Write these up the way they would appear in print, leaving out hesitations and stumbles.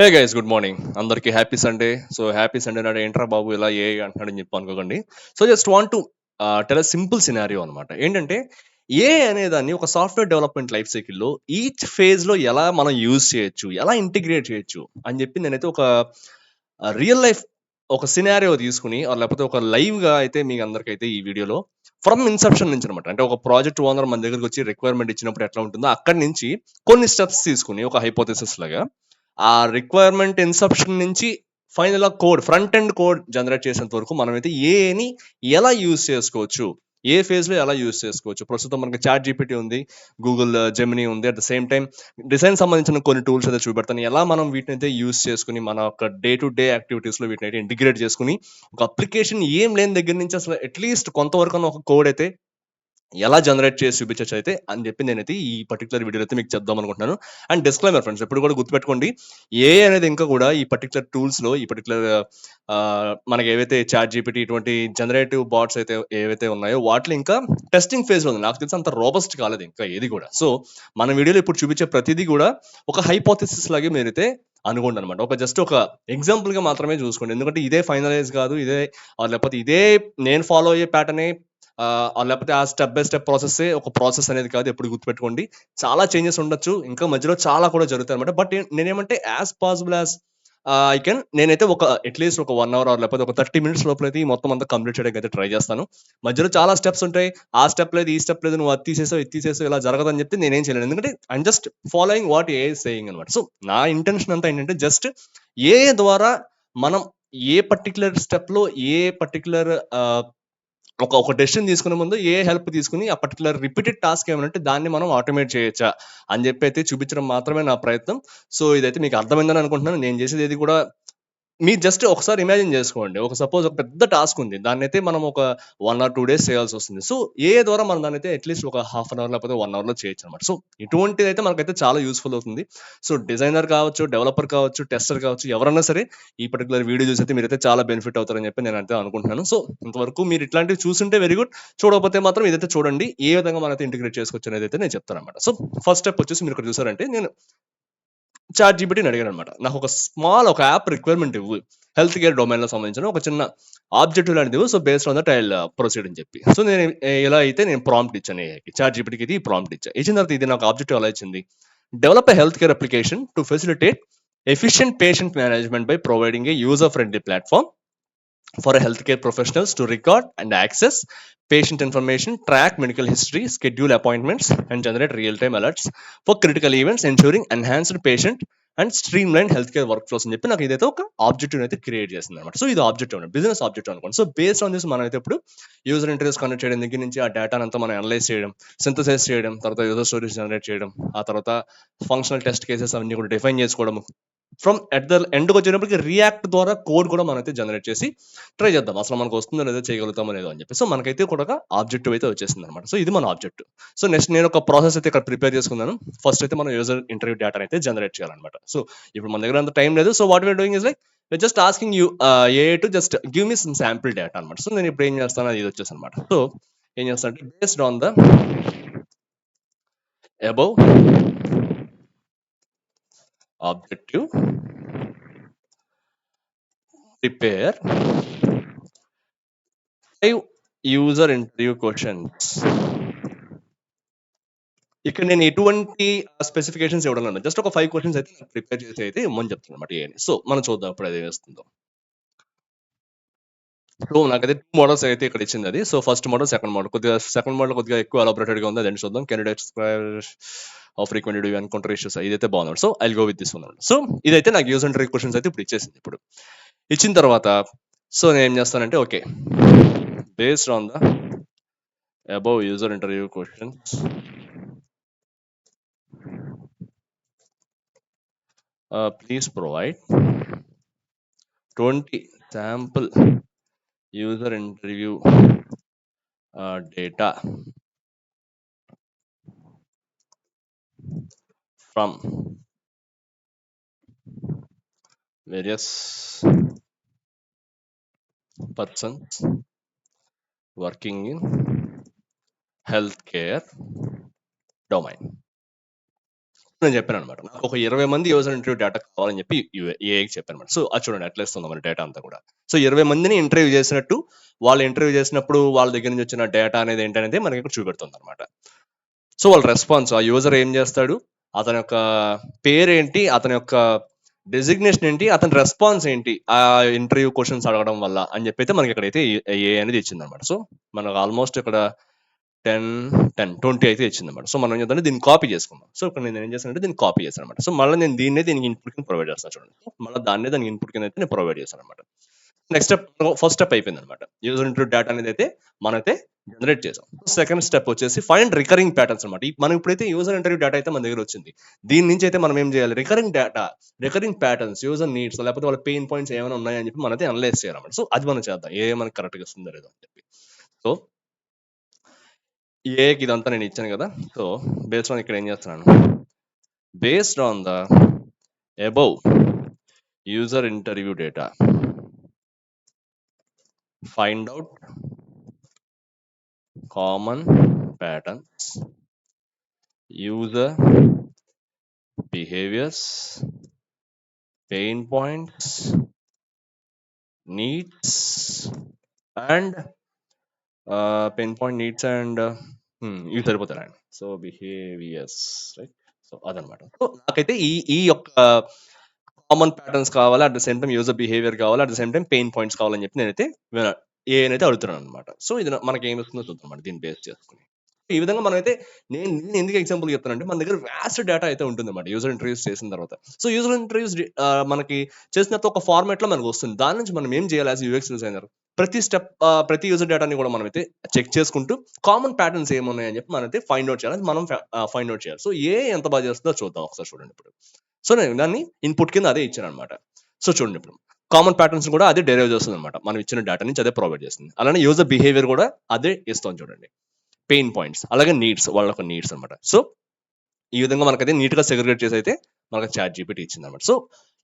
హే guys, good morning. అందరికి happy Sunday. So happy Sunday నాడు ఏంట్రా బాబు ఇలా ఏ అంటున్నాడని చెప్పి అనుకోకండి. So just want to tell simple scenario అనమాట. ఏంటంటే ఏ అనేదాన్ని ఒక సాఫ్ట్వేర్ డెవలప్మెంట్ లైఫ్ సైకిల్లో ఈచ్ ఫేజ్లో ఎలా మనం యూజ్ చేయొచ్చు, ఎలా ఇంటిగ్రేట్ చేయొచ్చు అని చెప్పి నేనైతే ఒక రియల్ లైఫ్ ఒక సినారియో తీసుకుని లేకపోతే ఒక లైవ్గా అయితే మీకు అందరికైతే ఈ వీడియోలో ఫ్రమ్ ఇన్సెప్షన్ నుంచి అనమాట. అంటే ఒక ప్రాజెక్ట్ ఓనర్ మన దగ్గరికి వచ్చి రిక్వైర్మెంట్ ఇచ్చినప్పుడు ఎట్లా ఉంటుందో అక్కడి నుంచి కొన్ని స్టెప్స్ తీసుకుని ఒక హైపోథెసిస్ లాగా ఆ రిక్వైర్మెంట్ ఇన్సెప్షన్ నుంచి final code front end code generate చేసేంత వరకు మనమైతే ఏని ఎలా యూజ్ చేసుకోవచ్చు, ఏ ఫేజ్ లో ఎలా యూజ్ చేసుకోవచ్చు. ప్రస్తుతం మనకి చాట్ జీపీటీ ఉంది, గూగుల్ జెమినీ ఉంది. At the same time design సంబంధించిన కొన్ని టూల్స్ అయితే చూపెడతాను. ఎలా మనం వీటిని అయితే యూజ్ చేసుకుని మన యొక్క డే టు డే యాక్టివిటీస్ లో వీటిని అయితే ఇంటిగ్రేట్ చేసుకుని ఒక అప్లికేషన్ ఏం లేని దగ్గర నుంచి అసలు అట్లీస్ట్ కొంతవరకు ఒక కోడ్ అయితే ఎలా జనరేట్ చేసి చూపించచ్చు అయితే అని చెప్పి నేనైతే ఈ పర్టికులర్ వీడియో అయితే మీకు చెప్దాం అనుకుంటున్నాను. అండ్ డిస్క్లైమర్ ఫ్రెండ్స్, ఎప్పుడు కూడా గుర్తుపెట్టుకోండి, ఏ అనేది ఇంకా కూడా ఈ పర్టికులర్ టూల్స్ లో ఈ పర్టికులర్ మనకి ఏవైతే చాట్ జీపీటీ ఇటువంటి జనరేటివ్ బాట్స్ అయితే ఏవైతే ఉన్నాయో వాటిలో ఇంకా టెస్టింగ్ ఫేజ్ లో ఉంది. నాకు తెలిసి అంత రోబస్ట్ కాలేదు ఇంకా ఏది కూడా. సో మన వీడియోలో ఇప్పుడు చూపించే ప్రతిదీ కూడా ఒక హైపోథెసిస్ లాగే మీరైతే అనుకోండి అనమాట. ఒక జస్ట్ ఒక ఎగ్జాంపుల్ గా మాత్రమే చూసుకోండి, ఎందుకంటే ఇదే ఫైనలైజ్ కాదు, ఇదే లేకపోతే ఇదే నేను ఫాలో అయ్యే ప్యాటర్నే లేకపోతే ఆ స్టెప్ బై స్టెప్ ఒక ప్రాసెస్ అనేది కాదు. ఎప్పుడు గుర్తుపెట్టుకోండి, చాలా చేంజెస్ ఉండొచ్చు, ఇంకా మధ్యలో చాలా కూడా జరుగుతాయి అనమాట. బట్ నేనేమంటే as possible as I can, నేనైతే ఒక అట్లీస్ట్ ఒక 1 అవర్ లేకపోతే ఒక 30 minutes లోపల అయితే ఈ మొత్తం అంతా కంప్లీట్ చేయడానికి అయితే ట్రై చేస్తాను. మధ్యలో చాలా స్టెప్స్ ఉంటాయి, ఆ స్టెప్ లేదు, ఈ స్టెప్ లేదు, నువ్వు అది తీసేసావు, ఇది తీసేసావు, ఇలా జరగదని చెప్తే నేనేం చేయలేను. ఎందుకంటే I'm just following what a saying అనమాట. సో నా ఇంటెన్షన్ అంతా ఏంటంటే జస్ట్ ఏ ద్వారా మనం ఏ పర్టికులర్ స్టెప్ లో ఏ పర్టికులర్ ఒక డెసిషన్ తీసుకునే ముందు ఏ హెల్ప్ తీసుకుని ఆ పర్టికులర్ రిపీటెడ్ టాస్క్ ఏమంటే దాన్ని మనం ఆటోమేట్ చేయొచ్చా అని చెప్పి అయితే చూపించడం మాత్రమే నా ప్రయత్నం. సో ఇదైతే మీకు అర్థమైందని అనుకుంటున్నాను. నేను చేసేది ఏది కూడా మీరు జస్ట్ ఒకసారి ఇమాజిన్ చేసుకోండి. ఒక సపోజ్ ఒక పెద్ద టాస్క్ ఉంది, దాన్నైతే మనం ఒక 1 or 2 days చేయాల్సి వస్తుంది. సో ఏ ద్వారా మనం దాన్ని అయితే అట్లీస్ట్ ఒక హాఫ్ అన్ అవర్ లేకపోతే 1 hour లో చేయొచ్చు అనమాట. సో ఇటువంటిది అయితే మనకైతే చాలా యూస్ఫుల్ అవుతుంది. సో డిజైనర్ కావచ్చు, డెవలపర్ కావచ్చు, టెస్టర్ కావచ్చు, ఎవరన్నా సరే ఈ పర్టికులర్ వీడియో చూసి అయితే మీరైతే చాలా బెనిఫిట్ అవుతారని చెప్పి నేను అయితే అనుకుంటున్నాను. సో ఇంతవరకు మీరు ఇట్లాంటివి చూసుంటే వెరీ గుడ్, చూడకపోతే మాత్రం ఇదైతే చూడండి, ఏ విధంగా మనైతే ఇంటిగ్రేట్ చేసుకోవచ్చు అనేది అయితే నేను చెప్తాను అనమాట. సో ఫస్ట్ స్టెప్ వచ్చేసి మీరు ఇక్కడ చూసారంటే నేను చాట్ జీపీటీని అడిగాను అనమాట. నాకు ఒక యాప్ రిక్వైర్మెంట్ ఇవ్వు, హెల్త్ కేర్ డొమైన్ లో సంబంధించిన ఒక చిన్న ఆబ్జెక్టివ్ లాంటిది ఇవ్వు. So based on that I will proceed అని చెప్పి. సో నేను ఎలా అయితే నేను ప్రాంప్ట్ ఇచ్చాను, చాట్ జీపీటీకి ఇది ప్రాంప్ట్ ఇచ్చిన తర్వాత ఇది నాకు ఆబ్జెక్టివ్ ఎలా ఇచ్చింది, develop a health care application to facilitate efficient patient management by providing a user friendly platform for healthcare professionals to record and access patient information, track medical history, schedule appointments, and generate real-time alerts for critical events, ensuring enhanced patient and stream line health care work flows అని చెప్పి నాకు ఇదైతే ఒక objective అయితే create చేస్తుంది అనమాట. So ఇది objective, business objective అనుకోండి. సో బేస్డ్ ఆన్ దిస్ మనం అయితే ఇప్పుడు యూజర్ ఇంటర్వ్యూస్ కనెక్ట్ చేయడం దగ్గర నుంచి ఆ డేటాను అంతా మనం అనలైజ్ చేయడం, సింథసైజ్ చేయడం, తర్వాత యూజర్ స్టోరీస్ జనరేట్ చేయడం, ఆ తర్వాత ఫంక్షనల్ టెస్ట్ కేసెస్ అవన్నీ కూడా డిఫైన్ చేసుకోవడం, ఫ్రమ్ ఎట్ ద ఎండ్కి వచ్చేటప్పటికి రియాక్ట్ ద్వారా కోడ్ కూడా మనమైతే జనరేట్ చేసి ట్రై చేద్దాం, అసలు మనకు వస్తుందో లేదో, చేయగలుగుతామో లేదో అని చెప్పి. సో మనకైతే కూడా ఒక ఆబ్జెక్టివ్ అయితే వచ్చేసింది అనమాట. సో ఇది మన ఆబ్జెక్టివ్. సో నెక్స్ట్ నేను ఒక ప్రాసెస్ అయితే ఇక్కడ ప్రిపేర్ చేసుకున్నాను. ఫస్ట్ అయితే మనం యూజర్ ఇంటర్వ్యూ డేటా అయితే జనరేట్ చేయాలన్నమాట. సో ఇప్పుడు మన దగ్గర అంత టైం లేదు. So what we are doing is like just asking you a to just give me some sample data అనమాట. సో నేను ఇప్పుడు ఏం చేస్తాను, అది వచ్చేసి అనమాట. సో ఏం చేస్తాను అంటే based on the above objective prepare 5 user interview questions. ఇక్కడ నేను ఎటువంటి స్పెసిఫికేషన్స్ ఇవ్వడం లేదు, జస్ట్ ఒక 5 క్వశ్చన్స్ అయితే ప్రిపేర్ చేసి అయితే ఇమ్మని చెప్తాను అనమాట. సో మనం చూద్దాం ఇప్పుడు అది వేస్తుందో. సో నాకైతే 2 మోడల్స్ అయితే ఇక్కడ ఇచ్చింది అది. So first model, second model. కొద్దిగా సెకండ్ మోడల్ కొద్దిగా ఎక్కువ ఎలాబొరేటెడ్ గా ఉంది, అదండి చూద్దాం. కెనడిడేట్స్ ఫ్రీక్వెంట్ ఎన్కౌంటర్ ఇష్యూస్, ఇదైతే బాగుంది. So I go with this one. So ఇదైతే నాకు యూజర్ ఇంటర్వ్యూ క్వశ్చన్స్ అయితే ఇప్పుడు ఇచ్చేసింది. ఇప్పుడు ఇచ్చిన తర్వాత సో నేను ఏం చేస్తానంటే okay, based on the above user interview questions please provide 20 sample user interview data from various persons working in healthcare domain. నేను చెప్పాననమాట. నాకు ఒక 20 మంది యూజర్ ఇంటర్వ్యూ డేటా కావాలని చెప్పి ఏఐకి చెప్పాననమాట. సో, అది చూడండి ఎట్లా ఇస్తుందో మన డేటా అంతా కూడా. సో, 20 మందిని ఇంటర్వ్యూ చేసినట్టు, వాళ్ళు ఇంటర్వ్యూ చేసినప్పుడు వాళ్ళ దగ్గర నుంచి వచ్చిన డేటా అనేది ఏంటనేది మనకి ఇక్కడ చూపెడుతుందనమాట. సో, వాళ్ళ రెస్పాన్స్ ఆ యూజర్ ఏం చేస్తాడు? అతని యొక్క పేరేంటి? అతని యొక్క డెసిగ్నేషన్ ఏంటి? అతని రెస్పాన్స్ ఏంటి? ఆ ఇంటర్వ్యూ క్వెషన్స్ అడగడం వల్ల అని చెప్పైతే మనకి ఇక్కడైతే ఏఐ అనేది ఇచ్చిందనమాట. సో, మనకు ఆల్మోస్ట్ ఇక్కడ 10, 20 అయితే ఇచ్చిందనమాట. సో, మనం ఏం చేద్దామంటే దీన్ని కాపీ చేసుకుందాం. సో, ఇక్కడ నేను ఏం చేశానంటే దీన్ని కాపీ చేశాననమాట. సో, మళ్ళీ నేను దీనికి ఇన్పుట్ కింద ప్రొవైడ్ చేస్తాను చూడండి. మళ్ళీ దాన్నే దానికి ఇన్పుట్ కింద అయితే నేను ప్రొవైడ్ చేశాననమాట. నెక్స్ట్ స్టెప్ ఫస్ట్ స్టెప్ అయిపోయిందనమాట. యూజర్ ఇంటర్వ్యూ డేటా అనేది అయితే మనమైతే జనరేట్ చేసాం. సెకండ్ స్టెప్ వచ్చేసి ఫైండ్ రికరింగ్ ప్యాటర్న్స్ అనమాట. మనం ఇప్పుడైతే యూజర్ ఇంటర్వ్యూ డేటా అయితే మన దగ్గర వచ్చింది. దీని నుంచి అయితే మనం ఏం చేయాలి? Recurring data, recurring patterns, user needs లేకపోతే వాళ్ళ పెయిన్ పాయింట్స్ ఏమైనా ఉన్నాయని చెప్పి మనమైతే అనలైజ్ చేయాలన్నమాట. సో, అది మనం చేద్దాం. ఏ మనకి కరెక్ట్‌గా ఇస్తుందో లేదో అని చెప్పి. సో, ఏఐకి ఇదంతా నేను ఇచ్చాను కదా! సో, బేస్డ్ ఆన్ ఇక్కడ ఏం చేస్తున్నాను? Based on the above user interview data, find out common patterns, user behaviors, pain points, needs, and pain point needs and ఇవి సరిపోతాయి. So behaviours right. సో అదనమాట. సో నాకైతే ఈ ఈ యొక్క కామన్ ప్యాటర్న్స్ కావాలి, at the same time user behaviour కావాలి, at the same time pain points కావాలని చెప్పి నేనైతే ఏనైతే అడుగుతున్నాను అనమాట. సో ఇది మనకి ఏమి వస్తుందో చూద్దాం అనమాట దీన్ని బేస్ చేసుకుని. ఈ విధంగా మనమైతే నేను ఎందుకు ఎగ్జాంపుల్ చెప్తానంటే మన దగ్గర వ్యాస్ట్ డేటా అయితే ఉంటుందన్నమాట యూజర్ ఇంటర్వ్యూస్ చేసిన తర్వాత. సో యూజర్ ఇంటర్వ్యూస్ మనకి చేసిన తర్వాత ఒక ఫార్మాట్ లో మనకు వస్తుంది. దాని నుంచి మనం ఏం చేయాలి యాజ్ యూఎక్స్ డిజైనర్? ప్రతి స్టెప్ ప్రతి యూజర్ డేటాని కూడా మనమైతే చెక్ చేసుకుంటూ కామన్ ప్యాటర్న్స్ ఏమున్నాయని చెప్పి మనమైతే ఫైండ్ అవుట్ చేయాలి. అది మనం ఫైండ్ అవుట్ చేయాలి. సో ఎంత బాగా చేస్తుందో చూద్దాం ఒకసారి చూడండి ఇప్పుడు. సో నేను దాన్ని ఇన్పుట్ కింద అదే ఇచ్చాను అనమాట. సో చూడండి ఇప్పుడు కామన్ ప్యాటర్న్స్ కూడా అదే డెరైవ్ చేస్తుంది అనమాట. మనం ఇచ్చిన డేటా నుంచి అదే ప్రొవైడ్ చేస్తుంది. అలానే యూజర్ బిహేవియర్ కూడా అదే ఇస్తాం చూడండి. పెయిన్ పాయింట్స్ అలాగే నీడ్స్ వాళ్ళ యొక్క నీడ్స్ అనమాట. సో ఈ విధంగా మనకైతే నీట్ గా సెగ్రిగేట్ చేసి అయితే మనకు చాట్ జీపీటీ ఇచ్చింది అనమాట. సో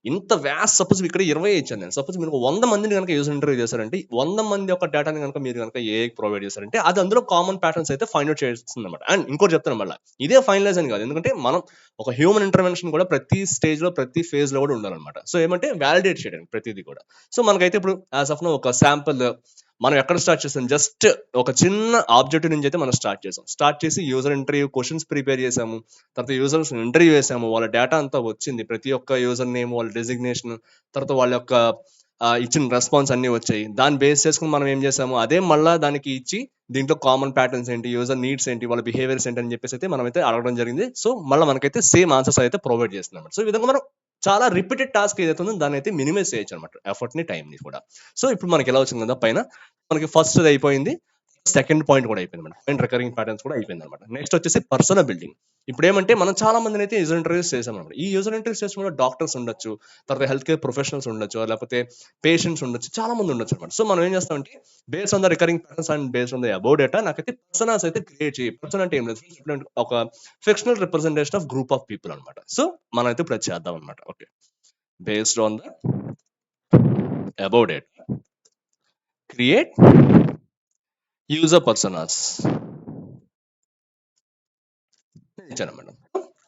ఇంత వ్యాస్ట్ సపోజ్ ఇక్కడ 20 ఇచ్చాను నేను. సపోజ్ మీరు 100 మందిని కనుక యూజర్ ఇంటర్వ్యూ చేశారంటే 100 మంది యొక్క డేటాని కనుక మీరు కనుక ఏ ప్రొవైడ్ చేశారంటే అది అందులో కామన్ ప్యాటర్న్స్ అయితే ఫైండ్ అవుట్ చేస్తుంది అనమాట. అండ్ ఇంకోటి చెప్తాను మళ్ళీ ఇదే ఫైనలైజ్ అని కాదు, ఎందుకంటే మనం ఒక హ్యూమన్ ఇంటర్వెన్షన్ కూడా ప్రతి స్టేజ్ లో ప్రతి ఫేజ్ లో కూడా ఉండాలన్నమాట. సో ఏమంటే వ్యాలిడేట్ చేయడానికి ప్రతిదీ కూడా. సో మనకైతే ఇప్పుడు యాజ్ ఆఫ్ నో ఒక శాంపుల్ మనం ఎక్కడ స్టార్ట్ చేసాం, జస్ట్ ఒక చిన్న ఆబ్జెక్టివ్ నుంచి అయితే మనం స్టార్ట్ చేసాం. స్టార్ట్ చేసి యూజర్ ఇంటర్వ్యూ క్వశ్చన్స్ ప్రిపేర్ చేసాము, తర్వాత యూజర్స్ ఇంటర్వ్యూ చేసాము, వాళ్ళ డేటా అంతా వచ్చింది, ప్రతి ఒక్క యూజర్ నేమ్, వాళ్ళ డెసిగ్నేషన్, తర్వాత వాళ్ళ యొక్క ఇచ్చిన రెస్పాన్స్ అన్ని వచ్చాయి. దాన్ని బేస్ చేసుకుని మనం ఏం చేసాము, అదే మళ్ళీ దానికి ఇచ్చి దీంట్లో కామన్ ప్యాటర్న్స్ ఏంటి, యూజర్ నీడ్స్ ఏంటి, వాళ్ళ బిహేవియర్స్ ఏంటి అని చెప్పేసి అయితే మనం అయితే అడగడం జరిగింది. సో మళ్ళీ మనకైతే సేమ్ ఆన్సర్స్ అయితే ప్రొవైడ్ చేస్తున్నాం. సో ఈ విధంగా మనం చాలా రిపీటెడ్ టాస్క్ ఏదైతే ఉందో దాన్ని అయితే మినిమైజ్ చేయొచ్చు అనమాట, ఎఫర్ట్ ని, టైం ని కూడా. సో ఇప్పుడు మనకి ఎలా వచ్చింది కదా పైన, మనకి ఫస్ట్ అయిపోయింది, సెకండ్ పాయింట్ కూడా అయిపోయింది అనమాట. పాయింట్ రికరింగ్ ప్యాటర్న్స్ కూడా అయిపోయింది అనమాట. నెక్స్ట్ వచ్చేసి పర్సనల్ బిల్డింగ్. ఇప్పుడు ఏమంటే మనం చాలా మందిని అయితే యూజర్ ఇంటర్వ్యూస్ చేసాం అనమాట. ఈ యూజర్ ఇంటర్వ్యూస్ చేసిన డాక్టర్స్ ఉండొచ్చు, తర్వాత హెల్త్ కేర్ ప్రొఫెషనల్స్ ఉండొచ్చు, లేకపోతే పేషెంట్స్ ఉండొచ్చు, చాలా మంది ఉండొచ్చు అనమాట. సో మనం ఏం చేస్తామంటే based on the recurring patterns and based on the above data నాకైతే పర్సనల్స్ అయితే క్రియేట్ చేయి. పర్సన్ అంటే ఏం లేదు, ఒక fictional representation of group of people అనమాట. సో మనం అయితే ఇప్పుడు చేద్దాం అనమాట. Okay, based on the above data create user personas ఇచ్చాను మేడం.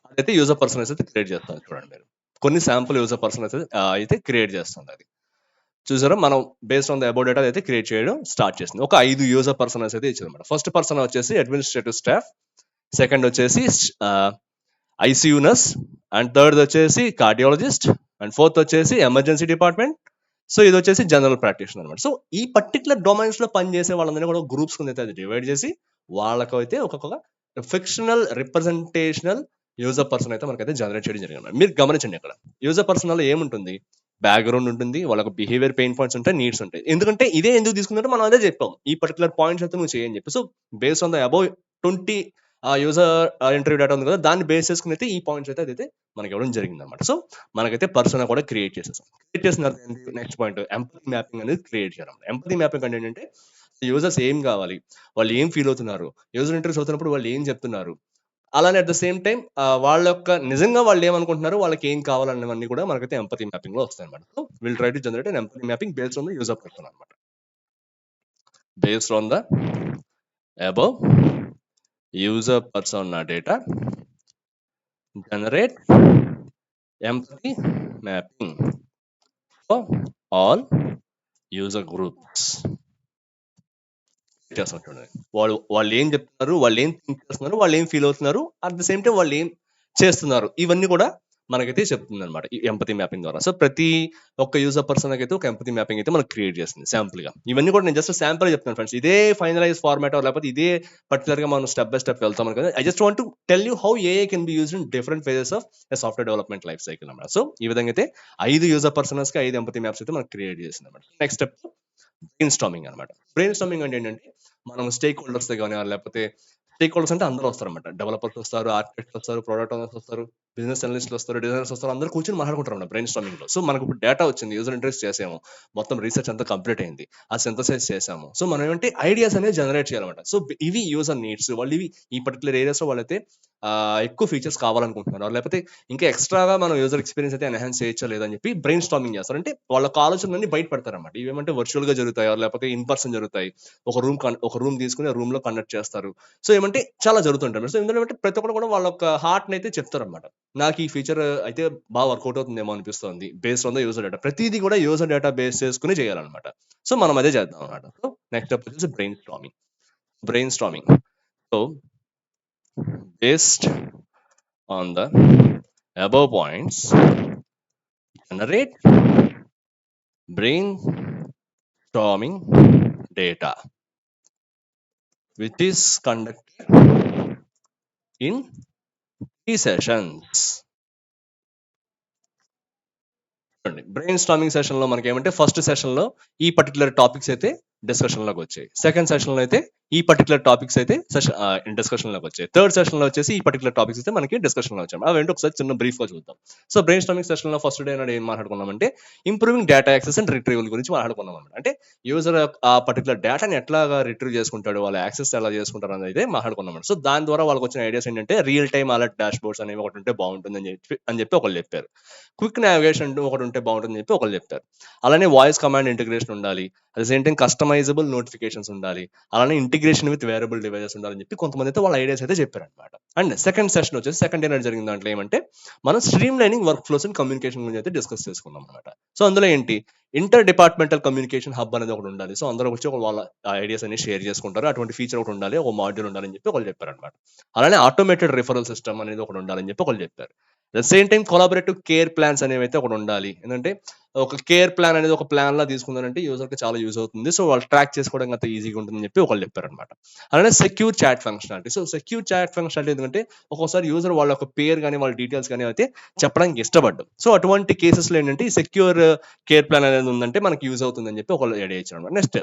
అదైతే యూజర్ పర్సనైజ్ అయితే క్రియేట్ చేస్తాను చూడండి మీరు. కొన్ని శాంపుల్ యూజర్ పర్సనైజ్ అయితే క్రియేట్ చేస్తుంది. అది చూసారా, మనం based on the about data అయితే క్రియేట్ చేయడం స్టార్ట్ చేసింది. ఒక 5 యూజర్ పర్సనైజ్ అయితే ఇచ్చింది అనమాట. ఫస్ట్ పర్సన్ వచ్చేసి అడ్మినిస్ట్రేటివ్ స్టాఫ్, సెకండ్ వచ్చేసి ఐసీయూ నర్స్, అండ్ థర్డ్ వచ్చేసి కార్డియాలజిస్ట్, అండ్ ఫోర్త్ వచ్చేసి ఎమర్జెన్సీ డిపార్ట్మెంట్. సో ఇది వచ్చేసి జనరల్ ప్రాక్టీషనర్ అనమాట. సో ఈ పర్టికులర్ డొమైన్స్ లో పనిచేసే వాళ్ళందరినీ కూడా గ్రూప్స్ కింద అయితే అది డివైడ్ చేసి వాళ్ళకైతే ఒక్కొక్క ఫిక్షనల్ రిప్రజెంటేషనల్ యూజర్ పర్సన్ అయితే మనకైతే జనరేట్ చేయడం జరిగింది. మీరు గమనించండి, అక్కడ యూజర్ పర్సన్ లో ఏముంటుంది, బ్యాక్గ్రౌండ్ ఉంటుంది, వాళ్ళకి బిహేవియర్ పెయిన్ పాయింట్స్ ఉంటాయి, నీడ్స్ ఉంటాయి. ఎందుకంటే ఇదే ఎందుకు తీసుకుంటే మనం అదే చెప్పాం, ఈ పర్టికులర్ పాయింట్స్ అయితే నువ్వు చేయని చెప్పి. So based on the above 20 user interview data ఉంది కదా, దాన్ని బేస్ చేసుకుని అయితే ఈ పాయింట్స్ అయితే అదైతే మనకి ఇవ్వడం జరిగింది అనమాట. సో మనకైతే పర్సన్ కూడా క్రియేట్ చేసేసాం. క్రియేట్ చేసిన తర్వాత నెక్స్ట్ పాయింట్ ఎంపతి మ్యాపింగ్ అనేది క్రియేట్ చేయాలి. ఎంపతి మ్యాపింగ్ అంటే ఏంటంటే యూజర్స్ ఏం కావాలి, వాళ్ళు ఏం ఫీల్ అవుతున్నారు, యూజర్ ఇంటర్వ్యూస్ అవుతున్నప్పుడు వాళ్ళు ఏం చెప్తున్నారు, అలానే అట్ ద సేమ్ టైం వాళ్ళ యొక్క నిజంగా వాళ్ళు ఏమనుకుంటున్నారు, వాళ్ళకి ఏం కావాలన్నవన్నీ కూడా మనకైతే ఎంపతి మ్యాపింగ్ లో వస్తాయి అనమాట. So will try to generate an empathy mapping based on the user person అనమాట. Based on the above user person data generate empathy mapping for all user groups. చేస్తాం చూడండి. వాళ్ళు ఏం చెప్తున్నారు, వాళ్ళు ఏం థింక్ చేస్తున్నారు, వాళ్ళు ఏం ఫీల్ అవుతున్నారు, అట్ ద సేమ్ టైం వాళ్ళు ఏం చేస్తున్నారు, ఇవన్నీ కూడా మనకైతే చెప్తుంది అనమాట ఈ ఎంపతి మ్యాపింగ్ ద్వారా. సో ప్రతి ఒక్క యూజర్ పర్సన్ అయితే ఒక ఎంపతి మ్యాపింగ్ అయితే మనకు క్రియేట్ చేస్తుంది శాంపుల్ గా. ఇవన్నీ కూడా నేను జస్ట్ శాంపుల్ చెప్తాను ఫ్రెండ్స్, ఇదే ఫైనలైజ్ ఫార్మాట్ లేకపోతే ఇదే పర్టికులర్ గా మనం స్టెప్ బై స్టెప్ వెళ్తాం కదా. I just want to tell you how AI can be used in different phases of software development life cycle అనమాట. సో ఈ విధంగా అయితే 5 యూజర్ పర్సన్స్ కి 5 ఎంపతి మ్యాప్స్ అయితే మనకు క్రియేట్ చేసింది అనమాట. నెక్స్ట్ స్టెప్ బ్రెయిన్ స్టామింగ్ అనమాట. బ్రెయిన్ స్టామింగ్ అంటే ఏంటంటే మనం స్టేక్ హోల్డర్స్ కానీ లేకపోతే స్టేక్ హోల్డర్స్ అంటే అందరూ వస్తారన్నమాట. డెవలపర్స్ వస్తారు, ఆర్కిటెక్ట్స్ వస్తారు, ప్రొడక్ట్ ఓనర్స్ వస్తారు, బిజినెస్ అనలిస్టులు వస్తారు, డిజైనర్స్ వస్తారు, అందరూ కూర్చొని మాట్లాడుకుంటారు అన్నమాట బ్రెయిన్ స్టామింగ్ లో. సో మనకు ఇప్పుడు డేటా వచ్చింది, యూజర్ ఇంటర్వ్యూస్ చేసాము, మొత్తం రీసెర్చ్ అంతా కంప్లీట్ అయింది, ఆ సింథసైజ్ చేసాము. సో మనం ఏంటంటే ఐడియాస్ అనేది జనరేట్ చేయాలన్నమాట. సో ఇవి యూజర్ నీడ్స్, వాళ్ళు ఇవి ఈ పర్టికులర్ ఏరియాస్ లో వాళ్ళైతే ఎక్కువ ఫీచర్స్ కావాలనుకుంటున్నారు, లేకపోతే ఇంకా ఎక్స్ట్రాగా మనం యూజర్ ఎక్స్పీరియన్స్ అయితే ఎన్హాన్స్ చేయొచ్చా లేదని చెప్పి బ్రెయిన్ స్టామింగ్ చేస్తారు. అంటే వాళ్ళ ఆలోచనలన్నీ బయట పెడతారన్నమాట. ఇవేమంటే వర్చువల్ గా జరుగుతాయో లేకపోతే ఇన్ పర్సన్ జరుగుతాయి. ఒక రూమ్ తీసుకుని ఆ రూమ్ లో కండక్ట్ చేస్తారు. సో ఏమంటే చాలా జరుగుతుంటాయి. సో ఇందులో ఏమంటే ప్రతి ఒక్కరు కూడా వాళ్ళ ఒక హార్ట్ అయితే చెప్తారన్నమాట. నాకు ఈ ఫీచర్ అయితే బాగా వర్కౌట్ అవుతుందేమో అనిపిస్తుంది based on the user data. ప్రతిదీ కూడా యూజర్ డేటా బేస్ చేసుకుని చేయాలన్నమాట. సో మనం అదే చేద్దాం అనమాట. సో నెక్స్ట్ స్టెప్ వచ్చేసి brain storming. Brain storming so based on the above points, generate brainstorming data, which is conducted in 3 sessions. Brain storming session లో మనకి ఏమంటే ఫస్ట్ సెషన్ లో ఈ పర్టికులర్ టాపిక్స్ అయితే డిస్కషన్ లోకి వచ్చాయి. సెకండ్ సెషన్ లో అయితే ఈ పర్టికులర్ టాపిక్స్ అయితే డిస్కషన్ లోకి వచ్చాయి. థర్డ్ సెషన్ లో వచ్చేసి ఈ పర్టికులర్ టాపిక్స్ అయితే మనకి డిస్కషన్ లో వచ్చాయి. అవేంటి ఒకసారి చిన్న బ్రీఫ్ గా చూద్దాం. సో బ్రెయిన్ స్టామింగ్ సెషన్ లో ఫస్ట్ డే నాడు ఏం మాట్లాడుకున్నామంటే improving data access and retrieval గురించి మాట్లాడుకున్నాం అనమాట. అంటే యూజర్ ఆ పర్టికులర్ డేటాని ఎట్లాగా రిట్రీవ్ చేసుకుంటాడు, వాళ్ళ యాక్సెస్ ఎలా చేసుకుంటారు అనేది అయితే మాట్లాడుకున్నాం. సో దాని ద్వారా వాళ్ళకి వచ్చిన ఐడియాస్ ఏంటంటే real time alert dash boards అనేవి ఒకటి ఉంటే బాగుంటుంది అని చెప్పి ఒకళ్ళు చెప్పారు. క్విక్ నావిగేషన్ ఒకటి ఉంటే బాగుంటుందని చెప్పి ఒకళ్ళు చెప్తారు. అలానే వాయిస్ కమాండ్ ఇంటిగ్రేషన్ ఉండాలి, at the same time customisable notifications ఉండాలి, అలానే ఇంటిగ్రేషన్ విత్ వేరబుల్ డివైజెస్ ఉండాలని చెప్పి కొంతమంది అయితే వాళ్ళ ఐడియాస్ అయితే చెప్పారనమాట. అండ్ సెకండ్ సెషన్ వచ్చేసి సెకండ్ డే జరిగిన దాంట్లో ఏమంటే మనం stream lining work flows and communication గురించి అయితే డిస్కస్ చేసుకున్నాం అనమాట. సో అందులో ఏంటి ఇంటర్ డిపార్ట్మెంటల్ కమ్యూనికేషన్ హబ్ అనేది ఒకటి ఉండాలి. సో అందరూ వచ్చి వాళ్ళ ఐడియాస్ అన్ని షేర్ చేసుకుంటారు, అటువంటి ఫీచర్ ఒకటి ఉండాలి, ఒక మాడ్యూల్ ఉండాలని చెప్పి ఒకళ్ళు చెప్పారనమాట. అలానే ఆటోమేటెడ్ రిఫరల్ సిస్టమ్ అనేది ఒకటి ఉండాలని చెప్పి ఒకళ్ళు చెప్పారు. The same time collaborative care plans అనేవి అయితే ఒకటి ఉండాలి. ఎందుకంటే ఒక కేర్ ప్లాన్ అనేది ఒక ప్లాన్ లా తీసుకున్నారంటే యూజర్ కి చాలా యూజ్ అవుతుంది. సో వాళ్ళు ట్రాక్ చేసుకోవడం అంత ఈజీగా ఉంటుందని చెప్పి ఒకళ్ళు చెప్పారనమాట. అలానే secure chat functionality. So secure chat functionality ఎందుకంటే ఒక్కోసారి యూజర్ వాళ్ళ ఒక పేరు కానీ వాళ్ళ డీటెయిల్స్ కానీ అయితే చెప్పడానికి ఇష్టపడ్డం. సో అటువంటి కేసెస్ లో ఏంటంటే ఈ సెక్యూర్ కేర్ ప్లాన్ అనేది ఉందంటే మనకి యూజ్ అవుతుందని చెప్పి ఒకళ్ళు ఐడియా ఇచ్చారు అనమాట. నెక్స్ట్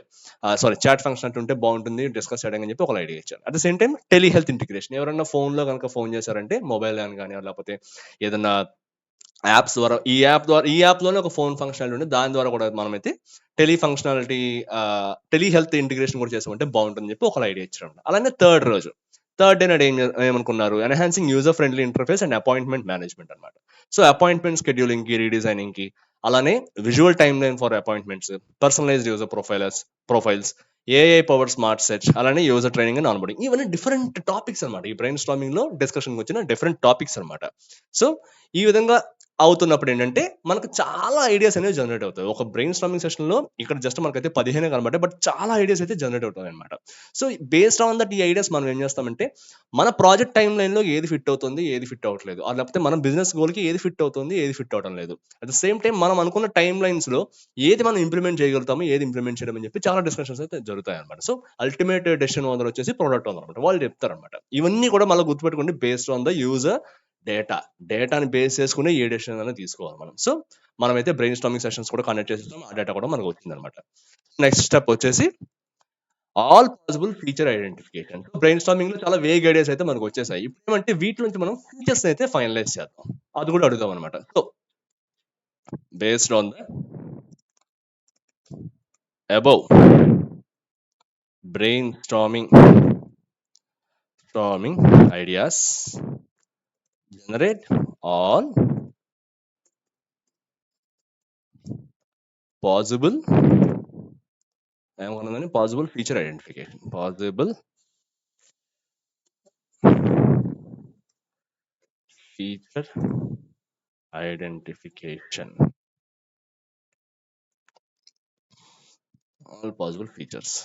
చాట్ ఫంక్షనాలిటీ ఉంటే బాగుంటుంది డిస్కస్ చేయడం అని చెప్పి ఒకళ్ళు ఐడియా ఇచ్చారు. At the same time tele health integration. ఎవరైనా ఫోన్ లో కనుక ఫోన్ చేశారంటే మొబైల్ కానీ లేకపోతే ఏదన్నా యాప్స్ ద్వారా ఈ యాప్ లోనే ఒక ఫోన్ ఫంక్షనాలిటీ ఉంది, దాని ద్వారా కూడా మనమైతే ఫంక్షనాలిటీ టెలి హెల్త్ ఇంటిగ్రేషన్ కూడా చేసామంటే బాగుంటుందని చెప్పి ఒక ఐడియా ఇచ్చారు. అలానే థర్డ్ డే నాడు ఏమనుకున్నారు, enhancing user friendly interface and appointment management అనమాట. సో అపాయింట్మెంట్ షెడ్యూలింగ్ కి, రీడిజైనింగ్ కి, అలానే visual timeline for appointments, personalised user profiles, AI power smart search, అలానే యూజర్ ట్రైనింగ్ అండ్ ఆన్బోర్డింగ్. ఇవన్నీ డిఫరెంట్ టాపిక్స్ అనమాట. ఈ బ్రెయిన్ స్టార్మింగ్ లో discussion వచ్చిన డిఫరెంట్ టాపిక్స్ అనమాట. సో ఈ విధంగా అవుతున్నప్పుడు ఏంటంటే మనకు చాలా ఐడియాస్ అనేవి జనరేట్ అవుతాయి. ఒక బ్రెయిన్ స్టార్మింగ్ సెషన్ లో ఇక్కడ జస్ట్ మనకైతే 15 కనబడ్డాయి, బట్ చాలా ఐడియాస్ అయితే జనరేట్ అవుతాయి అనమాట. సో బేస్డ్ ఆన్ దట్ ఈ ఐడియాస్ మనం ఏం చేస్తామంటే మన ప్రాజెక్ట్ టైం లైన్ లో ఏది ఫిట్ అవుతుంది, ఏది ఫిట్ అవ్వట్లేదు, లేకపోతే మన బిజినెస్ గోల్ కి ఏది ఫిట్ అవుతుంది, ఏది ఫిట్ అవడం లేదు, అట్ ద సేమ్ టైం మనం అనుకున్న టైం లైన్స్ లో ఏది మనం ఇంప్లిమెంట్ చేయగలుగుతాము, ఏది ఇంప్లిమెంట్ చేయడం అని చెప్పి చాలా డిస్కషన్స్ అయితే జరుగుతాయి అనమాట. సో అల్టిమేట్ డెసిషన్ ఓనర్ వచ్చేసి ప్రొడక్ట్ ఓనర్ అనమాట. వాళ్ళు చెప్తారనమాట. ఇవన్నీ కూడా మళ్ళీ గుర్తుపెట్టుకోండి, బేస్డ్ ఆన్ ద యూజర్ డేటాని బేస్ చేసుకుని ఏ డెసిషన్ అనేది తీసుకోవాలి మనం. సో మనమైతే బ్రెయిన్ స్టార్మింగ్ సెషన్స్ కూడా కండక్ట్ చేస్తాం, ఆ డేటా కూడా మనకు వచ్చింది అనమాట. నెక్స్ట్ స్టెప్ వచ్చేసి all possible feature identification. Brain storming లో చాలా వేగ్ ఐడియాస్ అయితే మనకు వచ్చేసాయి. ఇప్పుడు ఏమంటే వీటి నుంచి మనం ఫీచర్స్ అయితే ఫైనలైజ్ చేద్దాం, అది కూడా అడుగుదాం అనమాట. So based on the above brain storming ideas, generate all possible possible feature identification, possible feature identification, all possible features.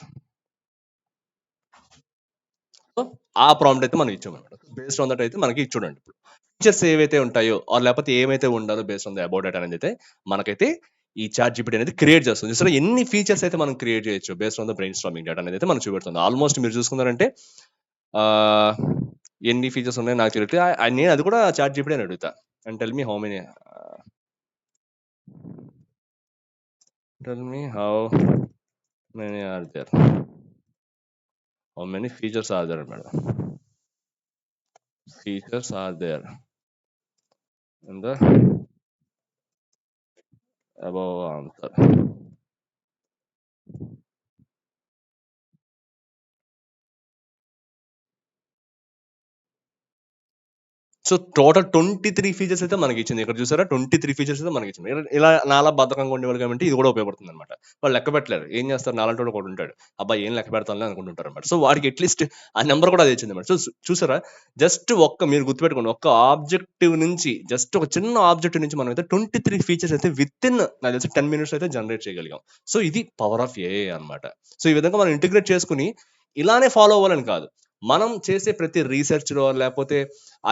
So ఆ ప్రాంప్ట్ అయితే మనం ఇచ్చామన్నమాట. బేస్డ్ ఆన్ దట్ అయితే మనకి చూడండి ఇప్పుడు ఫీచర్స్ ఏవైతే ఉంటాయో ఆర్ లేకపోతే ఏమైతే ఉండాలో based on the about data అనేది అయితే మనకైతే ఈ చాట్ జీపీటీ అనేది క్రియేట్ చేస్తుంది. సో ఎన్ని ఫీచర్స్ అయితే మనం క్రియేట్ చేయొచ్చు based on the brain storming data అనేది అయితే మనకు చూపెడుతుంది. ఆల్మోస్ట్ మీరు చూసుకున్నారంటే ఆహ్, ఎన్ని ఫీచర్స్ ఉన్నాయో నాకు తెలియట్లేదు. నేను అది కూడా చాట్ జీపీటీ అని అడుగుతా. And tell me how many are there, how many features are there madam, features are there in the above answer. So total 23 features అయితే మనకి ఇచ్చింది. ఇక్కడ చూసారా 23 ఫీచర్స్ అయితే మనకి ఇచ్చింది. ఇలా నాలా బద్ధకంగా ఉండేవాళ్ళు కాబట్టి ఇది కూడా ఉపయోగపడుతుంది అనమాట. వాళ్ళు లెక్క పెట్టలేరు. ఏం చేస్తారు, నాలంటోడు ఒకడు ఉంటాడు. అబ్బా ఏం లెక్క పెడతానులే అనుకుంటుంటారు అనమాట. సో వాడికి అట్లీస్ట్ ఆ నెంబర్ కూడా అది ఇచ్చింది అనమాట. సో చూసారా, జస్ట్ మీరు గుర్తుపెట్టుకోండి, ఒక్క ఆబ్జెక్టివ్ నుంచి జస్ట్ ఒక చిన్న ఆబ్జెక్టివ్ నుంచి మనం అయితే 23 ఫీచర్స్ అయితే విత్ ఇన్ నాకు తెలిసి 10 మినిట్స్ అయితే జనరేట్ చేయగలిగాం. సో ఇది పవర్ ఆఫ్ ఏఐ అనమాట. సో ఈ విధంగా మనం ఇంటిగ్రేట్ చేసుకుని ఇలానే ఫాలో అవ్వాలని కాదు, మనం చేసే ప్రతి రీసెర్చ్లో లేకపోతే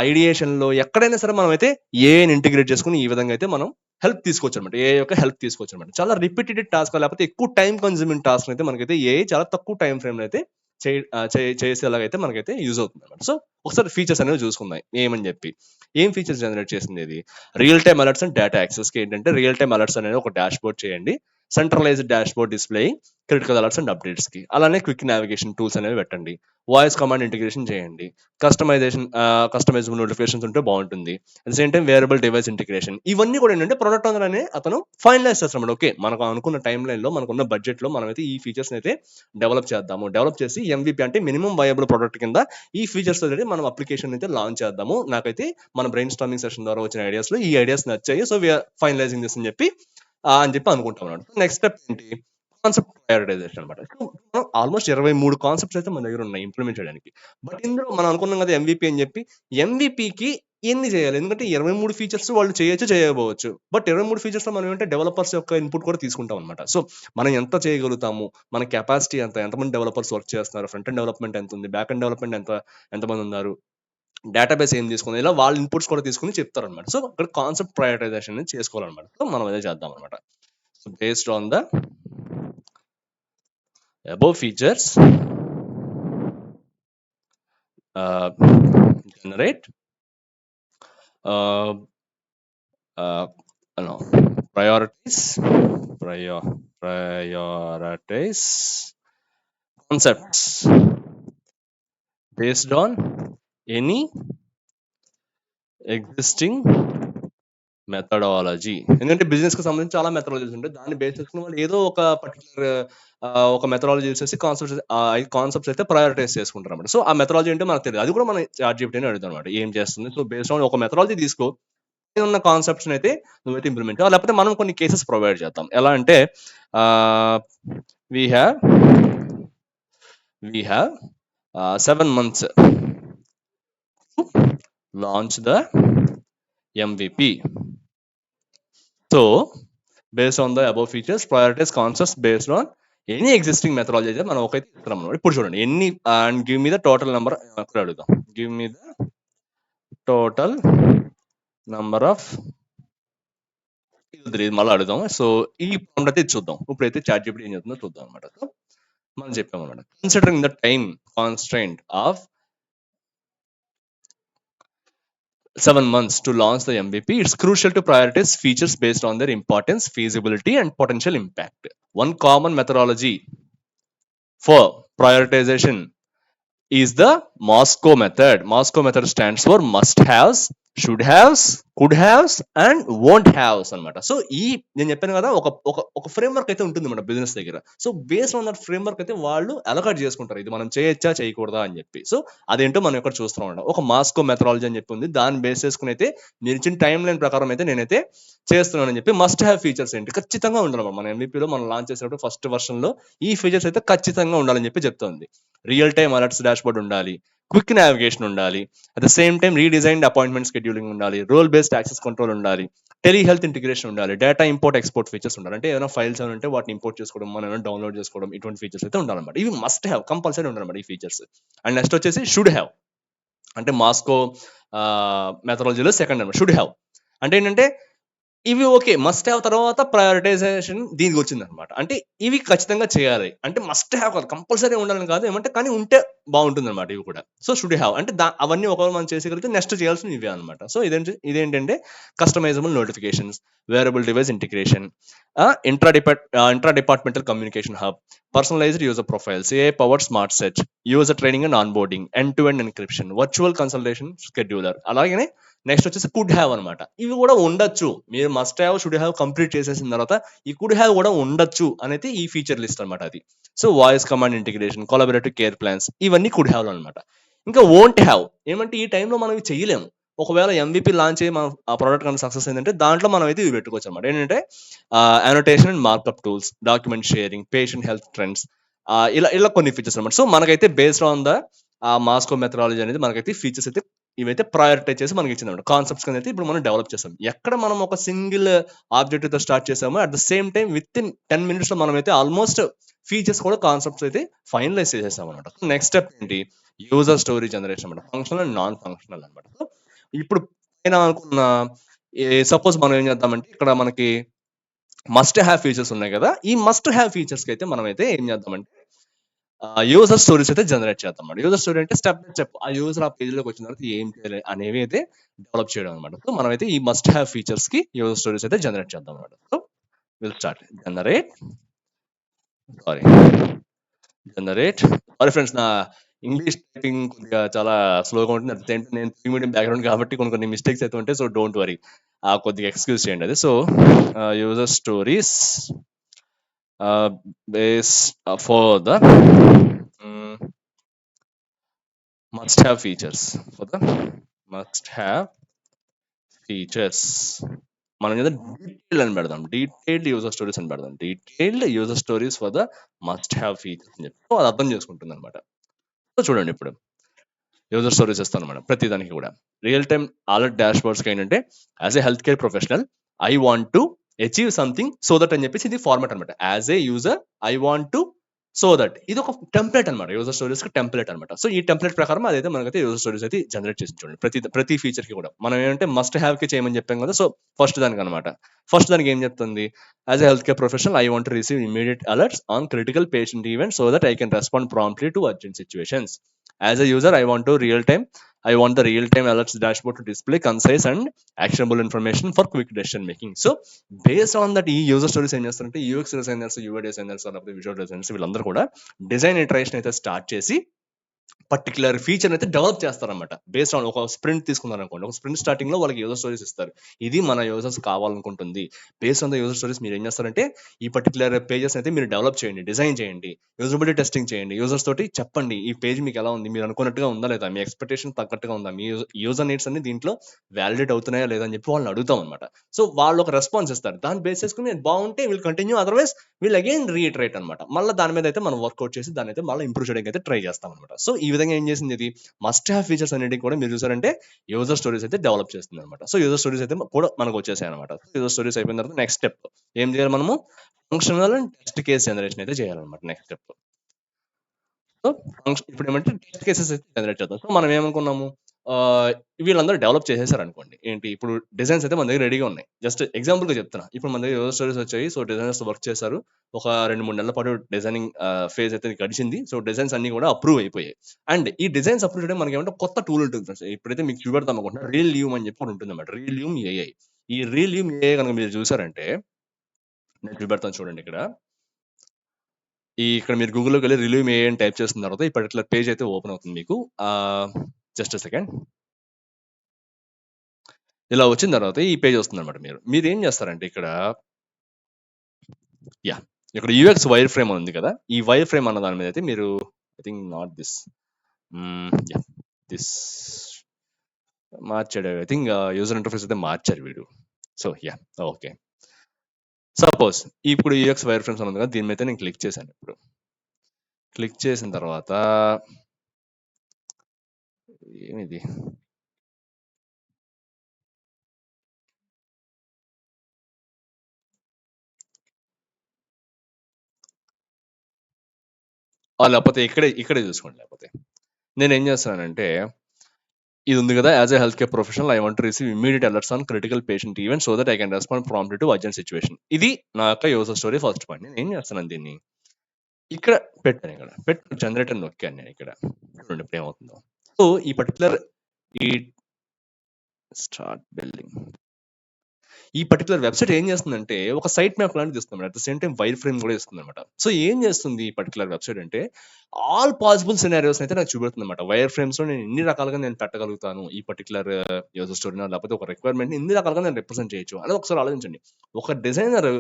ఐడియేషన్లో ఎక్కడైనా సరే మనం అయితే ఏఐని ఇంటిగ్రేట్ చేసుకుని ఈ విధంగా అయితే మనం హెల్ప్ తీసుకోవచ్చు అనమాట. ఏఐ యొక్క హెల్ప్ తీసుకోవచ్చు అనమాట. చాలా రిపీటెడ్ టాస్క్ లేకపోతే ఎక్కువ టైం కన్జ్యూమింగ్ టాస్క్ అయితే మనకైతే ఏఐ చాలా తక్కువ టైం ఫ్రేమ్ అయితే చేసేలాగైతే మనకైతే యూజ్ అవుతుంది అనమాట. సో ఒకసారి ఫీచర్స్ అనేవి చూసుకుందాం ఏమని చెప్పి. ఏం ఫీచర్స్ జనరేట్ చేసింది ఇది, real time alerts and data యాక్సెస్కి ఏంటంటే రియల్ టైమ్ అలర్ట్స్ అనేది ఒక డాష్ బోర్డ్ చేయండి, centralised dashboard display critical alerts and updates కి, అలానే క్విక్ నావిగేషన్ టూల్స్ అనేవి పెట్టండి, వాయిస్ కమాండ్ ఇంటిగ్రేషన్ చేయండి, కస్టమైజబుల్ నోటిఫికేషన్స్ ఉంటే బాగుంటుంది, at the same time wearable device integration. ఇవన్నీ కూడా ఏంటంటే ప్రొడక్ట్ ఓనర్ అనే అతను ఫైనలైజ్ చేస్తాడు. ఓకే మనకు అనుకున్న టైం లైన్ లో మనకున్న బడ్జెట్ లో మనమైతే ఈ ఫీచర్స్ అయితే డెవలప్ చేసి ఎంవిపి అంటే మినిమం వయబుల్ ప్రొడక్ట్ కింద ఈ ఫీచర్స్ తోటి మనం అప్లికేషన్ అయితే లాంచ్ చేద్దాము, నాకైతే మన బ్రెయిన్ స్టార్మింగ్ సెషన్ ద్వారా వచ్చిన ఐడియాస్ లో ఈ ఐడియాస్ నచ్చాయి, సో వీఆర్ ఫైనలైజింగ్ దిస్ అని చెప్పి అనుకుంటాం అన్నమాట. నెక్స్ట్ స్టెప్ ఏంటి, కాన్సెప్ట్ ప్రయారిటైజేషన్ అనమాట. సో ఆల్మోస్ట్ 23 కాన్సెప్ట్స్ అయితే మన దగ్గర ఉన్నాయి ఇంప్లిమెంట్ చేయడానికి. బట్ ఇందులో మనం అనుకున్నాం కదా ఎంవిపి అని చెప్పి, ఎంవిపికి ఎన్ని చేయాలి, ఎందుకంటే 23 ఫీచర్స్ వాళ్ళు చేయొచ్చు చేయకపోవచ్చు. బట్ 23 ఫీచర్స్ లో మనం ఏంటంటే డెవలపర్స్ యొక్క ఇన్పుట్ కూడా తీసుకుంటాం అనమాట. సో మనం ఎంత చేయగలుగుతాము, మన కెపాసిటీ ఎంత, ఎంతమంది డెవలపర్స్ వర్క్ చేస్తున్నారు, ఫ్రంట్ ఎండ్ డెవలప్మెంట్ ఎంత ఉంది, బ్యాక్ ఎండ్ డెవలప్మెంట్ ఎంతమంది ఉన్నారు, డేటాబేస్ ఏం తీసుకుంది, ఇలా వాళ్ళ ఇన్పుట్స్ కూడా తీసుకుని చెప్తారనమాట. సో అక్కడ కాన్సెప్ట్ ప్రయారిటైజేషన్ చేసుకోవాలన్నమాట. సో మనం అదే చేద్దాం అనమాట. So based on the above features, generate no, prioritize concepts based on any existing methodology. ఎందుకంటే బిజినెస్ కి సంబంధించి చాలా మెథడాలజీస్ ఉంటాయి. దాన్ని బేస్ చేసుకుని వాళ్ళు ఏదో ఒక పర్టికులర్ ఒక మెథడాలజీ చేసేసి కాన్సెప్ట్స్ అయితే ప్రయారిటైజ్ చేసుకుంటారు అనమాట. సో ఆ మెథడాలజీ అంటే మనకు తెలియదు, అది కూడా మనం చాట్‌జిపిటిని అడుగుతాం అనమాట ఏం చేస్తుంది. సో బేస్డ్ ఆన్ ఒక మెథడాలజీ తీసుకో, ఉన్న కాన్సెప్ట్స్ అయితే నువ్వైతే ఇంప్లిమెంట్ లేకపోతే మనం కొన్ని కేసెస్ ప్రొవైడ్ చేద్దాం. ఎలా అంటే we have 7 months to launch the MVP. So based on the above features, prioritize concepts based on any existing methodology అయితే మనం ఒకైతే ఇస్తున్నాం. ఇప్పుడు చూడండి ఎన్ని, and give me the total number అక్కడ అడుగుదాం. Give me the total number of, మళ్ళీ అడుగుదాం. సో ఈ ప్రాంప్ట్ అయితే చూద్దాం. ఇప్పుడైతే చాట్ జీపీటీ ఏం చెప్తుందో చూద్దాం అనమాట. సో మనం చెప్పాం అనమాట, considering the time constraint of 7 months to launch the MVP, it's crucial to prioritize features based on their importance, feasibility, and potential impact. One common methodology for prioritization is the Moscow method. Moscow method stands for must haves, should haves, could haves, and won't haves అనమాట. So ఈ నేను చెప్పాను కదా, ఒక framework అయితే ఉంటుంది మన business దగ్గర. So based on that framework అయితే వాళ్ళు అలొకేట్ చేసుకుంటారు, ఇది మనం చేయొచ్చా చేయకూడదా అని చెప్పి. సో అదేంటో మనం ఇక్కడ చూస్తున్నాం అనమాట. ఒక మాస్కో మెథడాలజీ అని చెప్పి ఉంది, దాన్ని బేస్ చేసుకుని అయితే నేను ఇచ్చిన టైం లైన్ ప్రకారం అయితే నేనైతే చేస్తున్నానని చెప్పి. మస్ట్ హ్యావ్ ఫీచర్స్ ఏంటి, ఖచ్చితంగా ఉండాలి. మన ఎంవిపిలో మనం లాంచ్ చేసినప్పుడు ఫస్ట్ వర్షన్ లో ఈ ఫీచర్స్ అయితే ఖచ్చితంగా ఉండాలని చెప్పి చెప్తుంది. Real time alerts dash board ఉండాలి, క్విక్ నావిగేషన్ ఉండాలి. At the same time redesigned appointment scheduling ఉండాలి. రోల్ బేస్డ్ యాక్సెస్ కంట్రోల్ ఉండాలి. టెలి హెల్త్ ఇంటిగ్రేషన్ ఉండాలి. డేటా ఇంపోర్ట్ ఎక్స్పోర్ట్ ఫీచర్స్ ఉండాలి. అంటే ఏమైనా ఫైల్స్ ఏమైనా ఉంటే వాటిని ఇంపోర్ట్ చేసుకోవడం, మనం ఏమైనా డౌన్లోడ్ చేసుకోవడం, ఇటువంటి ఫీచర్స్ అయితే ఉండాలన్నమాట. ఇవి మస్ట్ హ్యావ్, కంపల్సరీ ఉండాలన్నమాట ఈ ఫీచర్స్. అండ్ నెక్స్ట్ వచ్చేసి షుడ్ హ్యావ్, అంటే మాస్కో మెథడాలజీలో సెకండ్ అనమాట. షుడ్ హ్యావ్ అంటే ఏంటంటే ఇవి ఓకే, మస్ట్ హ్యావ్ తర్వాత ప్రయారిటైజేషన్ దీనికి వచ్చిందనమాట. అంటే ఇవి ఖచ్చితంగా చేయాలి, అంటే మస్ట్ హ్యావ్ కాదు, కంపల్సరీ ఉండాలని కాదు ఏమంటే, కానీ ఉంటే బాగుంటుంది అనమాట ఇవి కూడా. సో షుడ్ హ్యావ్ అంటే అవన్నీ ఒకవేళ మనం చేసేగలిగితే నెక్స్ట్ చేయాల్సిన ఇవే అనమాట. సో ఇదేంటంటే customisable notifications, wearable device integration, intra departmental communication hub, personalised user profiles, a powered smart set, user training and on boarding, end to end encryption, virtual consultation scheduler. అలాగే next వచ్చేసి could have అనమాట. ఇవి కూడా ఉండొచ్చు, మీరు must have should have complete చేసేసిన తర్వాత ఈ కుడ్ హ్యావ్ కూడా ఉండొచ్చు అనేది ఈ ఫీచర్ లిస్ట్ అనమాట అది. So voice command integration, collaborative care plans, ఇవన్నీ కుడ్ హ్యావ్ అనమాట. ఇంకా వోంట్ హ్యావ్ ఏమంటే ఈ టైంలో మనం ఇవి చేయలేము. ఒకవేళ MVP లాంచ్ అయ్యి మనం ఆ ప్రోడక్ట్ కనుక సక్సెస్ అయిందంటే దాంట్లో మనం అయితే ఇవి పెట్టుకోవచ్చు అనమాట. ఏంటంటే annotation and markup tools, document sharing, patient health trends, ఇలా ఇలా కొన్ని ఫీచర్స్ అనమాట. సో మనకైతే based on the Moscow methodology అనేది మనకైతే ఫీచర్స్ అయితే ఇవైతే ప్రయారిటైజ్ చేసి మనకి ఇచ్చిందన్నమాట. కాన్సెప్ట్స్ కింద అయితే ఇప్పుడు మనం డెవలప్ చేసాం. ఎక్కడ మనం ఒక సింగిల్ ఆబ్జెక్టివ్ తో స్టార్ట్ చేసామో at the same time with in 10 minutes లో మనం అయితే ఆల్మోస్ట్ ఫీచర్స్ కూడా కాన్సెప్ట్స్ అయితే ఫైనలైజ్ చేసేసాం అనమాట. నెక్స్ట్ స్టెప్ ఏంటి, యూజర్ స్టోరీ జనరేషన్ అనమాట. ఫంక్షనల్ అండ్ నాన్ ఫంక్షనల్ అనమాట. సో ఇప్పుడు పైన అనుకున్న సపోజ్ మనం ఏం చేద్దామంటే ఇక్కడ మనకి మస్ట్ హ్యావ్ ఫీచర్స్ ఉన్నాయి కదా, ఈ మస్ట్ హ్యావ్ ఫీచర్స్ కి అయితే మనం అయితే ఏం చేద్దామంటే యూజర్ స్టోరీస్ అయితే జనరేట్ చేద్దాం అన్నమాట. యూజర్ స్టోరీ అంటే స్టెప్ బై స్టెప్ ఆ యూజర్ ఆ పేజ్ లోకి వచ్చిన తర్వాత ఏం చేయాలి అనేవి అయితే డెవలప్ చేయడం అనమాట. సో మనం అయితే ఈ మస్ట్ హ్యావ్ ఫీచర్స్ కి యూజర్ స్టోరీస్ అయితే జనరేట్ చేద్దాం అనమాట. So will start generate, sorry generate. Sorry friends, నా ఇంగ్లీష్ టైపింగ్ కొద్దిగా చాలా స్లోగా ఉంటుంది. అట్ సేమ్ నేను తెలుగు మీడియం బ్యాక్గ్రౌండ్ కాబట్టి కొన్ని కొన్ని మిస్టేక్స్ అయితే ఉంటాయి. సో డోంట్ వరీ, కొద్దిగా ఎక్స్క్యూజ్ చేయండి అది. So user stories base for the must have features, for the must have features మనం ఏదో డీటెయిల్ అని పెడదాం, డీటెయిల్డ్ యూజర్ స్టోరీస్ అని పెడదాం, detailed user stories for the must have features అని చెప్పి అది అర్థం చేసుకుంటుంది అనమాట. సో చూడండి ఇప్పుడు యూజర్ స్టోరీస్ ఇస్తాను అనమాట ప్రతి దానికి కూడా. రియల్ టైమ్ అలర్ట్ డాష్ బోర్డ్స్కి ఏంటంటే as a health care professional I want to achieve something so that అని చెప్పేసి ఇది ఫార్మాట్ అనమాట. As a user I want to so that, ఇది ఒక టెంప్లెట్ అనమాట, యూజర్ స్టోరీస్ కి టెంప్లెట్ అనమాట. సో ఈ టెంప్లెట్ ప్రకారం అదైతే మనకైతే యూజర్ స్టోరీస్ అయితే జనరేట్ చేసి చూడండి. ప్రతి ఫీచర్ కి కూడా మనం ఏంటంటే మస్ట్ హ్యావ్ కి చేయమని చెప్పాం కదా. సో ఫస్ట్ దానికి అనమాట, ఫస్ట్ దానికి ఏం చెప్తుంది, as a health care professional I want to receive immediate alerts on critical patient event so that I can respond promptly to urgent situations. As a user, I want the real-time alerts dashboard to display concise and actionable information for quick decision making. So, based on that, ఈ user stories ఏం చేస్తారంటే UX designers, UI designers, లేకపోతే visual designers వీళ్ళందరూ కూడా design iteration అయితే start చేసి particular feature అయితే develop చేస్తారన్నమాట. బేస్డ్ ఆన్ ఒక స్ప్రింట్ తీసుకున్నారు అనుకోండి, ఒక స్ప్రింట్ స్టార్టింగ్ లో వాళ్ళకి యూజర్ స్టోరీస్ ఇస్తారు, ఇది మన యూజర్స్ కావాలనుకుంటుంది. Based on the user stories మీరు ఏం చేస్తారంటే ఈ పర్టికులర్ పేజెస్ అయితే మీరు డెవలప్ చేయండి, డిజైన్ చేయండి, యూజబిలిటీ టెస్టింగ్ చేయండి, యూజర్స్ తోటి చెప్పండి ఈ పేజ్ మీకు ఎలా ఉంది, మీరు అనుకున్నట్టుగా ఉందా లేదా, మీ ఎక్స్పెక్టేషన్ తగ్గట్టుగా ఉందా, మీ యూజర్ నీడ్స్ అన్ని దీంట్లో వ్యాలిడేట్ అవుతున్నాయా లేదా అని చెప్పి వాళ్ళని అడుగుతాం అనమాట. సో వాళ్ళు ఒక రెస్పాన్స్ ఇస్తారు, దాన్ని బేస్ చేసుకుని బాగుంటే వీళ్ళు కంటిన్యూ, అదర్వైజ్ వీళ్ళు అగైన్ రీఇటరేట్ అనమాట. మళ్ళీ దాని మీద అయితే మనం వర్క్అవుట్ చేసి దాన్ని అయితే మళ్ళీ ఇంప్రూవ్ చేయడానికి అయితే ట్రై చేస్తాం అనమాట. సో ఈ విధంగా ఏం చేసింది ఇది మస్ట్ హ్యావ్ ఫీచర్స్ అనేటివి కూడా మీరు చూసారంటే యూజర్ స్టోరీస్ అయితే డెవలప్ చేస్తుంది అనమాట. సో యూజర్ స్టోరీస్ అయితే కూడా మనకు వచ్చేసాయి అనమాట. యూజర్ స్టోరీస్ అయిపోయిన తర్వాత నెక్స్ట్ స్టెప్ ఏం చేయాలి, మనము functional and test case generation అయితే చేయాలన్నమాట నెక్స్ట్ స్టెప్. సో ఇప్పుడు ఏమంటే టెస్ట్ కేసెస్ అయితే జనరేట్ చేద్దాం. సో మనం ఏమనుకున్నాము, వీళ్ళందరూ డెవలప్ చేసేసారు అనుకోండి. ఏంటి ఇప్పుడు డిజైన్స్ అయితే మన దగ్గర రెడీగా ఉన్నాయి. జస్ట్ ఎగ్జాంపుల్ గా చెప్తున్నా, ఇప్పుడు మన దగ్గర యూజర్ స్టోరీస్ వచ్చాయి. సో డిజైనర్స్ వర్క్ చేశారు, ఒక 2-3 నెలల పాటు డిజైనింగ్ ఫేజ్ అయితే గడిచింది. సో డిజైన్స్ అన్ని కూడా అప్రూవ్ అయిపోయాయి. అండ్ ఈ డిజైన్స్ అప్రూవ్ చేయడం మనకి ఏమంటే కొత్త టూల్ ఉంటుంది ఫ్రెండ్స్. ఇప్పుడైతే మీకు చూపెడతాం అనుకుంటున్నా, రియల్ ల్యూమ్ అని చెప్పి ఉంటుంది అనమాట. Relume AI. ఈ రియల్ ల్యూమ్ ఏఐ కనుక మీరు చూసారంటే నేను చూపెడతాను చూడండి. ఇక్కడ మీరు గూగుల్లోకి వెళ్ళి రిలీవ్ ఏఐ అని టైప్ చేసిన తర్వాత ఈ పర్టికులర్ పేజ్ అయితే ఓపెన్ అవుతుంది మీకు. జస్ట్ సెకండ్, ఇలా వచ్చిన తర్వాత ఈ పేజ్ వస్తుంది అనమాట. మీరు ఏం చేస్తారంటే ఇక్కడ యూఎక్స్ వైర్ ఫ్రేమ్ ఉంది కదా, ఈ వైర్ ఫ్రేమ్ అన్న దాని మీద అయితే మీరు I think not this this మార్చాడు. ఐ థింక్ యూజర్ ఇంటర్ఫేస్ అయితే మార్చారు వీడు. సో ఓకే, సపోజ్ ఇప్పుడు యూఎక్స్ వైర్ ఫ్రేమ్స్ అన్నది కదా, దీని మీద నేను క్లిక్ చేశాను. ఇప్పుడు క్లిక్ చేసిన తర్వాత ఏమిది? లేకపోతే ఇక్కడే చూసుకోండి. లేకపోతే నేనేం చేస్తానంటే, ఇది ఉంది కదా! As a health care professional I want to receive immediate alerts on critical patient events so that I can respond promptly to urgent situation. ఇది నా యొక్క యూజర్ స్టోరీ ఫస్ట్ పాయింట్. నేనేం చేస్తున్నాను దీన్ని, ఇక్కడ పెట్టాను ఇక్కడ. పెట్టి జనరేట్ అని నొక్కాను నేనిక్కడ. చూడండి ఇప్పుడేమవుతుందో. సో, ఈ పర్టిక్యులర్ ఈ స్టార్ట్ బిల్డింగ్. ఈ పర్టిక్యులర్ వెబ్‌సైట్ ఏం చేస్తుందంటే, ఒక సైట్ మ్యాప్ లాంటిది ఇస్తుందన్నమాట. At the same time wireframe కూడా ఇస్తుందన్నమాట. సో, ఏం చేస్తుంది ఈ పర్టిక్యులర్ వెబ్‌సైట్ అంటే, ఆల్ పాసిబుల్ సినారియోస్‌ని అయితే నాకు చూపెడుతుందన్నమాట. వైర్ ఫ్రేమ్స్‌లో నేను ఇన్ని రకాలుగా నేను పెట్టగలుగుతాను. ఈ పర్టిక్యులర్ యూజర్ స్టోరీనో లేకపోతే ఒక రిక్వైర్మెంట్‌ని ఇన్ని రకాలుగా నేను రిప్రజెంట్ చేయొచ్చు. అనేది ఒకసారి ఆలోచించండి. ఒక డిజైనర్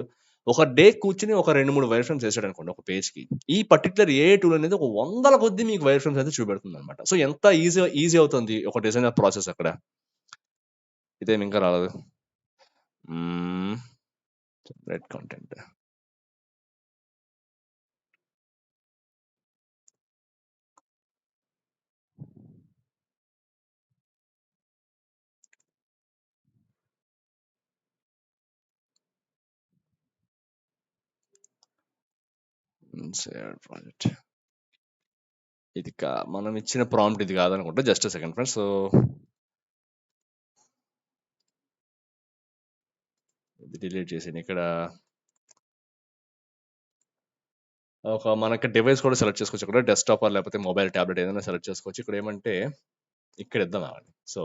ఒక డే కూర్చొని ఒక 2, 3 వైర్ ఫ్రేమ్స్ ఏసాడనుకోండి ఒక పేజ్‌కి. ఈ పర్టిక్యులర్ ఏఐ టూల్ అనేది ఒక వందల కొద్దీ మీకు వైర్ ఫ్రేమ్స్ అయితే చూపెడుతుందన్నమాట. సో, ఎంత ఈజీ అవుతుంది ఒక డిజైనర్ ప్రాసెస్ అక్కడ. ఇదేమి ఇంకా రాలేదు. Hmm. Generate content. Share project. ఇది మనం ఇచ్చిన ప్రాంప్ట్ ఇది కాదనుకుంటా. Just second friends. సో, ఇది డిలీట్ చేసాను. ఇక్కడ మనకి డివైస్ కూడా సెలెక్ట్ చేసుకోవచ్చు. ఇక్కడ డెస్క్‌టాప్ లేకపోతే మొబైల్, టాబ్లెట్ ఏదైనా సెలెక్ట్ చేసుకోవచ్చు. ఇక్కడ ఏమంటే ఇక్కడ ఇద్దాం ఆగండి. సో,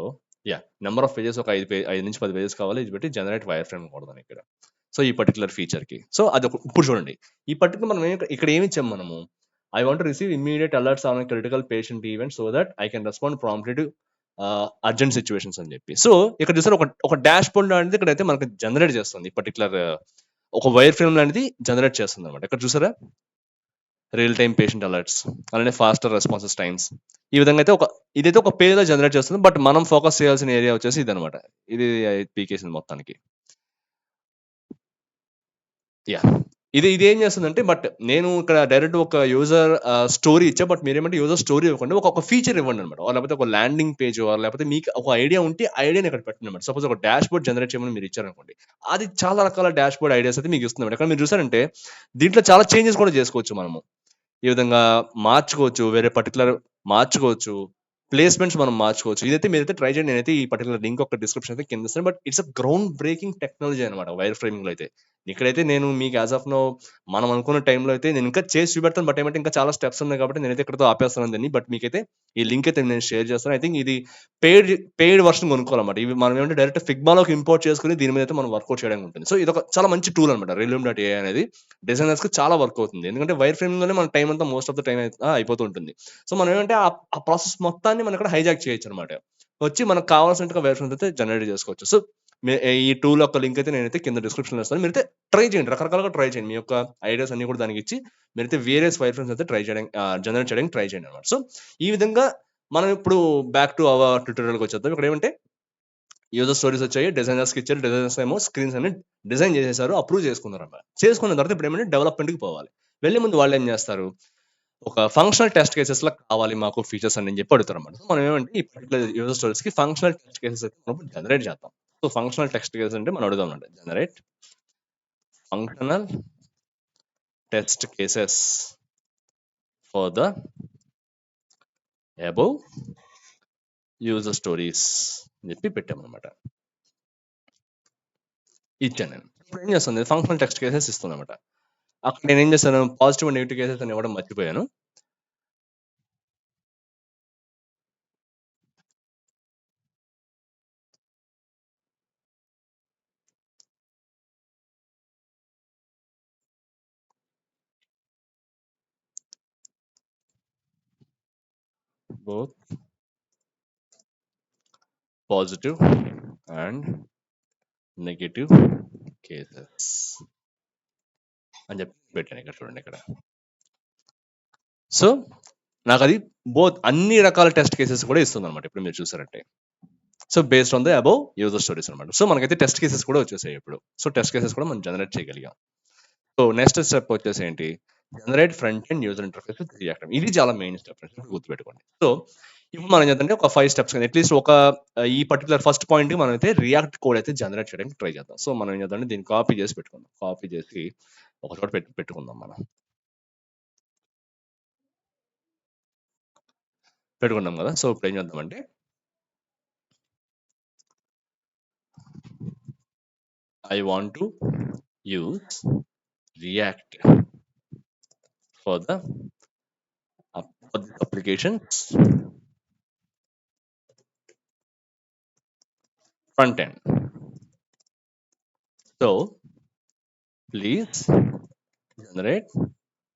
నంబర్ ఆఫ్ పేజెస్ ఒక 5-10 పేజెస్ కావాలి. ఇది పెట్టి జనరేట్ వైర్ ఫ్రేమ్ కొడదాం ఇక్కడ. సో, ఈ పర్టిక్యులర్ ఫీచర్‌కి. సో, ఇప్పుడు చూడండి. ఈ పర్టిక్యులర్ మనం ఇక్కడ ఏమి ఇచ్చాము మనము? I want to receive immediate alerts on critical patient event so that I can respond promptly to urgent situations అని చెప్పి. సో, ఇక్కడ చూసారా ఒక డాష్‌బోర్డ్ లాంటిది ఇక్కడైతే మనకు జనరేట్ చేస్తుంది. ఈ పర్టిక్యులర్ ఒక వైర్ ఫ్రేమ్ లాంటిది జనరేట్ చేస్తుందన్నమాట. ఇక్కడ చూసారా? రియల్ టైమ్ పేషెంట్ అలర్ట్స్ అలానే ఫాస్టర్ రెస్పాన్సెస్ టైమ్స్. ఈ విధంగా అయితే ఇదైతే ఒక పేజ్‌లో జనరేట్ చేస్తుంది. బట్ మనం ఫోకస్ చేయాల్సిన ఏరియా వచ్చేసి ఇదన్నమాట. ఇది పీకేసింది మొత్తానికి. యాహ్! ఇది ఏం చేస్తుందంటే నేను ఇక్కడ డైరెక్ట్ ఒక యూజర్ స్టోరీ ఇచ్చా. బట్ మీరేమంటే యూజర్ స్టోరీ ఇవ్వకుండా ఒక ఫీచర్ ఇవ్వండన్నమాట. లేకపోతే ఒక ల్యాండింగ్ పేజో లేకపోతే మీకు ఒక ఐడియా ఉంటే ఆ ఐడియాని ఇక్కడ పెట్టండన్నమాట. సపోజ్ ఒక డాష్‌బోర్డ్ జనరేట్ చేయమని మీరు ఇచ్చారనుకోండి. అది చాలా రకాల డాష్‌బోర్డ్ ఐడియాస్ అయితే మీకు ఇస్తుందన్నమాట. ఇక్కడ మీరు చూసారంటే దీంట్లో చాలా చేంజెస్ కూడా చేసుకోవచ్చు మనము. ఈ విధంగా మార్చుకోవచ్చు. వేరే పర్టిక్యులర్ మార్చుకోవచ్చు. ప్లేస్‌మెంట్స్ మనం మార్చుకోవచ్చు. మీరైతే ట్రై చేయండి. నేనైతే ఈ పర్టిక్యులర్ లింక్ యొక్క డిస్క్రిప్షన్ అయితే కింద ఇస్తాను. But it's a ground breaking technology అన్నమాట వైర్ ఫ్రేమింగ్‌లో అయితే. ఇక్కడైతే నేను మీకు యాస్ ఆఫ్ నౌ మనం అనుకున్న టైంలో అయితే నేను ఇంకా చేసి చూపెడతాను. బట్ ఏమంటే ఇంకా చాలా స్టెప్స్ ఉన్నాయి కాబట్టి నేనైతే ఇక్కడితో ఆపేస్తున్నాను దీన్ని. బట్ మీకైతే ఈ లింక్ అయితే నేను షేర్ చేస్తాను. ఐ థింక్ ఇది పెయిడ్ వర్షన్ కొనుక్కోవాలన్నమాట. ఇవి మనం ఏమంటే డైరెక్ట్ ఫిగ్మాలోకి ఇంపోర్ట్ చేసుకొని దీని మీద అయితే మనం వర్కౌట్ చేయడానికి ఉంటుంది. సో, ఇదొక చాలా మంచి టూల్ అన్నమాట. రిలూమ్.ai అనేది డిజైనర్స్‌కి చాలా వర్క్ అవుతుంది. ఎందుకంటే వైర్ ఫ్రేమింగ్‌లోనే మన టైం అంతా మోస్ట్ ఆఫ్ ద టైమ్ అయిపోతూ ఉంటుంది. సో, మనం ఏమంటే ఆ ప్రాసెస్ మొత్తాన్ని మనం ఇక్కడ హైజాక్ చేయొచ్చన్నమాట. వచ్చి మనకు కావాల్సినట్టుగా వైర్ ఫ్రేమ్స్ అయితే జనరేట్ చేసుకోవచ్చు. సో, ఈ టూల్ యొక్క లింక్ అయితే నేనైతే కింద డిస్క్రిప్షన్‌లో ఇస్తాను. మీరైతే ట్రై చేయండి. రకరకాలుగా ట్రై చేయండి. మీ యొక్క ఐడియాస్ అన్నీ కూడా దానికిచ్చి మీరైతే వేరియస్ వైర్ ఫ్రేమ్స్ అయితే జనరేట్ చేయడానికి ట్రై చేయండి అన్నమాట. సో, ఈ విధంగా మనం ఇప్పుడు బ్యాక్ టు అవర్ ట్యుటోరియల్‌కొచ్చేద్దాం. ఇక్కడేమంటే యూజర్ స్టోరీస్ వచ్చాయి. డిజైనర్స్‌కి ఇచ్చారు. డిజైనర్స్ ఏమో స్క్రీన్స్ అన్ని డిజైన్ చేసేసారు. అప్రూవ్ చేసుకున్నారన్నమాట. చేసుకున్న తర్వాత ఇప్పుడేమంటే డెవలప్‌మెంట్‌కి పోవాలి. వెళ్ళే ముందు వాళ్ళేం చేస్తారు? ఒక ఫంక్షనల్ టెస్ట్ కేసెస్‌లా కావాలి మాకు ఫీచర్స్ అని చెప్పి అడుగుతారన్నమాట. మనం ఏమంటే ఈ పర్టిక్యులర్ యూజర్ స్టోరీస్‌కి ఫంక్షనల్ టెస్ట్ కేసెస్ అయితే మనం జనరేట్ చేద్దాం. సో, ఫంక్షనల్ టెస్ట్ కేసెస్ అంటే మనం అడుగుదాం అన్నమాట. Generate functional test cases for the above user stories అని చెప్పి పెట్టామన్నమాట. ఇచ్చాను నేను. ఇప్పుడు ఏం చేస్తుంది ఫంక్షనల్ టెస్ట్ కేసెస్ ఇస్తుందన్నమాట. అక్కడ నేనేం చేశాను పాజిటివ్ అండ్ నెగెటివ్ కేసెస్ అని ఇవ్వడం మర్చిపోయాను. Both positive and negative cases అని చెప్పి పెట్టాను ఇక్కడ చూడండి ఇక్కడ. సో, నాకది అన్ని రకాల టెస్ట్ కేసెస్ కూడా ఇస్తుందన్నమాట. ఇప్పుడు మీరు చూసారంటే. So, based on the above user stories అన్నమాట. సో, మనకైతే టెస్ట్ కేసెస్ కూడా వచ్చేసాయి ఇప్పుడు. సో, టెస్ట్ కేసెస్ కూడా మనం జనరేట్ చేయగలిగాం. సో, నెక్స్ట్ స్టెప్ వచ్చేసి ఏంటి? Generate front end user interface with react. ఇది చాలా మెయిన్ స్టెప్ ఫ్రెండ్స్ గుర్తుపెట్టుకోండి. సో, ఇప్పుడు మనం ఏంటంటే ఒక 5 స్టెప్స్ అట్‌లీస్ట్ ఒక ఈ పర్టిక్యులర్ ఫస్ట్ పాయింట్‌కి మనమైతే రియాక్ట్ కోడ్ అయితే జనరేట్ చేయడానికి ట్రై చేద్దాం. సో, మనం ఏం చేద్దామంటే దీన్ని కాపీ చేసి పెట్టుకుందాం. కాపీ చేసి ఒక చోట పెట్టుకుందాం మనం. పెట్టుకున్నాం కదా! సో, ఇప్పుడు ఏం చేద్దామంటే I want to use react for the applications front end. So, please generate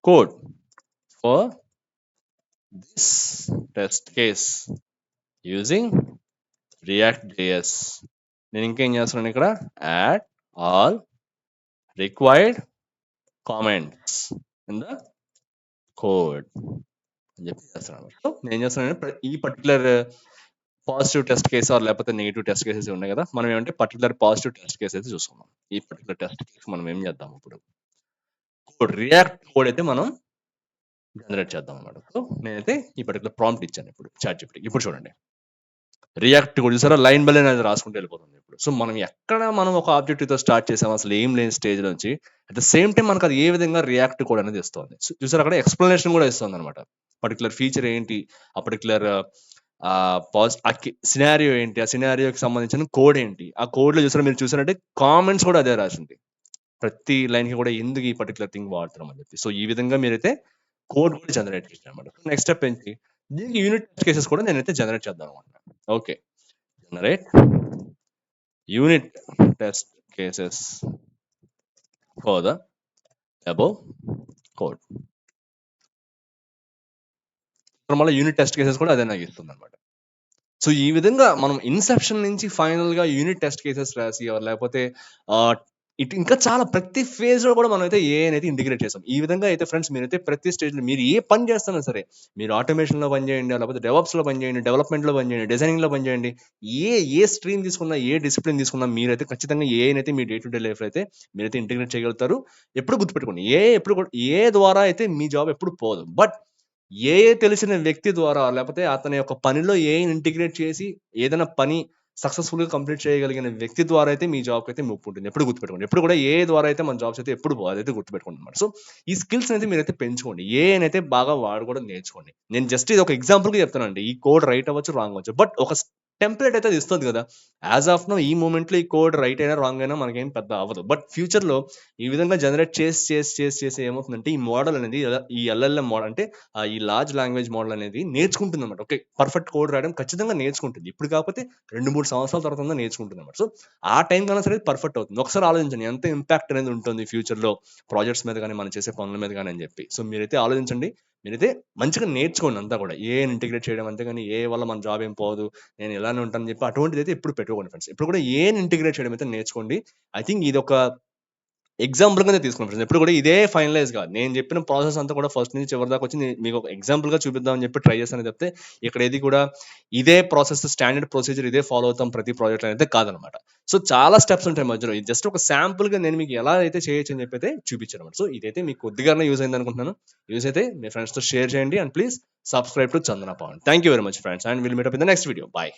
code for this test case using react JS. నేను ఇంకేం చేస్తున్నాను ఇక్కడ add all required comments in the code అని చెప్పి చేస్తున్నాను. సో నేను ఏం చేస్తున్నాను ఈ పర్టికులర్ పాజిటివ్ టెస్ట్ కేసు లేకపోతే నెగిటివ్ టెస్ట్ కేసెస్ ఉన్నాయి కదా, మనం ఏమంటే పర్టికులర్ పాజిటివ్ టెస్ట్ కేసు అయితే చూసుకున్నాం. ఈ పర్టికులర్ టెస్ట్ కేసు మనం ఏం చేద్దాం ఇప్పుడు రియాక్ట్ కోడ్ అయితే మనం జనరేట్ చేద్దాం అన్నమాట. సో నేనైతే ఈ పర్టికులర్ ప్రాంప్ట్ ఇచ్చాను ఇప్పుడు చాట్‌జిపిటికి. ఇప్పుడు చూడండి రియాక్ట్ కూడా చూసారా లైన్ బై లైన్ అది రాసుకుంటూ వెళ్ళిపోతుంది ఇప్పుడు. సో మనం ఎక్కడ మనం ఒక ఆబ్జెక్టివ్‌తో స్టార్ట్ చేసాం అసలు ఏం లేని స్టేజ్ నుంచి అట్ ద సేమ్ టైమ్ మనకు అది ఏ విధంగా రియాక్ట్ కోడ్ అనేది ఇస్తుంది. సో చూసారా అక్కడ ఎక్స్‌ప్లనేషన్ కూడా ఇస్తుందన్నమాట. పర్టిక్యులర్ ఫీచర్ ఏంటి? ఆ పర్టిక్యులర్ సినారియో ఏంటి? ఆ సినారియోకి సంబంధించిన కోడ్ ఏంటి? ఆ కోడ్‌లో మీరు చూసారంటే కామెంట్స్ కూడా అదే రాసింది. ప్రతి లైన్‌కి కూడా ఎందుకు ఈ పర్టిక్యులర్ థింగ్ వాడుతున్నాం అని చెప్పి. సో ఈ విధంగా మీరైతే కోడ్ కూడా జనరేట్ చేశారన్నమాట. నెక్స్ట్ స్టెప్ ఏంటి? దీనికి యూనిట్ టెస్ట్ కేసెస్ కూడా నేనైతే జనరేట్ చేద్దాం అనుకుంటున్నాను. Okay. Generate unit test cases for the above code. మళ్ళీ యూనిట్ టెస్ట్ కేసెస్ కూడా అదే నాకు ఇస్తుంది అనమాట. సో ఈ విధంగా మనం ఇన్సెప్షన్ నుంచి ఫైనల్ గా యూనిట్ టెస్ట్ కేసెస్ రాసి లేకపోతే ఇటు ఇంకా చాలా ప్రతి ఫేజ్ లో కూడా మనం అయితే ఏ అనేది ఇంటిగ్రేట్ చేసాం. ఈ విధంగా అయితే ఫ్రెండ్స్ మీరైతే ప్రతి స్టేజ్ లో మీరు ఏ పని చేస్తున్నా సరే, మీరు ఆటోమేషన్ లో పని చేయండి, లేకపోతే డెవలప్స్ లో పని చేయండి, డెవలప్మెంట్ లో పని చేయండి, డిజైనింగ్ లో పని చేయండి, ఏ స్ట్రీమ్ తీసుకున్నా, ఏ డిసిప్లిన్ తీసుకున్నా మీరైతే ఖచ్చితంగా ఏ అయితే మీ డే టు డే లైఫ్ అయితే మీరైతే ఇంటిగ్రేట్ చేయగలుగుతారు. ఎప్పుడు గుర్తుపెట్టుకోండి ఏ ద్వారా అయితే మీ జాబ్ ఎప్పుడు పోదు. బట్ తెలిసిన వ్యక్తి ద్వారా లేకపోతే అతని యొక్క పనిలో ఇంటిగ్రేట్ చేసి ఏదైనా పని సక్సెస్‌ఫుల్‌గా కంప్లీట్ చేయగలిగిన వ్యక్తి ద్వారా అయితే మీ జాబ్‌కైతే ముప్పుంటుంది. ఎప్పుడు గుర్తుపెట్టుకోండి. ఎప్పుడు కూడా ద్వారా అయితే మన జాబ్స్ అయితే ఎప్పుడు పోవు. అదైతే గుర్తుపెట్టుకోండి అన్నమాట. సో, ఈ స్కిల్స్‌ని అయితే మీరైతే పెంచుకోండి. ఏఐనైతే బాగా వాడుకోవడం నేర్చుకోండి. నేను జస్ట్ ఇది ఒక ఎగ్జాంపుల్‌గా చెప్తానండి. ఈ కోడ్ రైట్ అవ్వచ్చు, రాంగ్ అవ్వచ్చు. బట్ ఒక టెంప్లేట్ అయితే అది ఇస్తది కదా! యాస్ ఆఫ్ నౌ ఈ మొమెంట్‌లో ఈ కోడ్ రైట్ అయినా, రాంగ్ అయినా మనకేం పెద్ద అవ్వదు. బట్ ఫ్యూచర్‌లో ఈ విధంగా జనరేట్ చేసి ఏమవుతుందంటే ఈ మోడల్ అనేది ఈ ఎల్ఎల్ఎం మోడల్ అంటే ఈ లార్జ్ లాంగ్వేజ్ మోడల్ అనేది నేర్చుకుంటుందన్నమాట. ఓకే. పర్ఫెక్ట్ కోడ్ రాయడం ఖచ్చితంగా నేర్చుకుంటుంది. ఇప్పుడు కాకపోతే 2, 3 సంవత్సరాల తర్వాత నేర్చుకుంటుందన్నమాట. సో, ఆ టైం కన్నా సరే పర్ఫెక్ట్ అవుతుంది. ఒకసారి ఆలోచించండి ఎంత ఇంపాక్ట్ అనేది ఉంటుంది ఫ్యూచర్‌లో ప్రాజెక్ట్స్ మీద గాని, మనం చేసే పనుల మీద గాని అని చెప్పి. సో, మీరైతే ఆలోచించండి. మీరైతే మంచిగా నేర్చుకోండి అంతా కూడా. ఏఐని ఇంటిగ్రేట్ చేయడం అంతేగాని ఏఐ వల్ల మన జాబ్ ఏం పోదు. నేను ఇలానే ఉంటానని చెప్పి అటువంటిదైతే ఎప్పుడు పెట్టుకోకండి ఫ్రెండ్స్. ఎప్పుడు కూడా ఏఐని ఇంటిగ్రేట్ చేయడం అయితే నేర్చుకోండి. ఐ థింక్ ఇదొక ఎగ్జాంపుల్‌గానే తీసుకున్నాను ఫ్రెండ్స్. ఎప్పుడు కూడా ఇదే ఫైనలైజ్ కాదు. నేను చెప్పిన ప్రాసెస్ అంతా కూడా ఫస్ట్ నుంచి చివరి దాకా వచ్చి మీకు ఒక ఎగ్జాంపుల్‌గా చూపిద్దామని చెప్పి ట్రై చేశానే తప్పితే, ఇక్కడ ఏది కూడా ఇదే ప్రాసెస్ స్టాండర్డ్ ప్రొసీజర్ ఇదే ఫాలో అవుతాం ప్రతి ప్రాజెక్ట్‌లో అయితే కాదనమాట. సో, చాలా స్టెప్స్ ఉంటాయి మధ్యలో. ఇది జస్ట్ ఒక శాంపుల్‌గా నేను మీకు ఎలా అయితే చేయొచ్చు అని చెప్పి అయితే చూపించానన్నమాట. సో, ఇదైతే మీకు కొద్దిగానే యూజ్ అయింది అనుకుంటున్నాను. యూజ్ అయితే మీ ఫ్రెండ్స్‌తో షేర్ చేయండి and please subscribe to Chandana Pavan. Thank you very much friends and will meet up in the next video. By.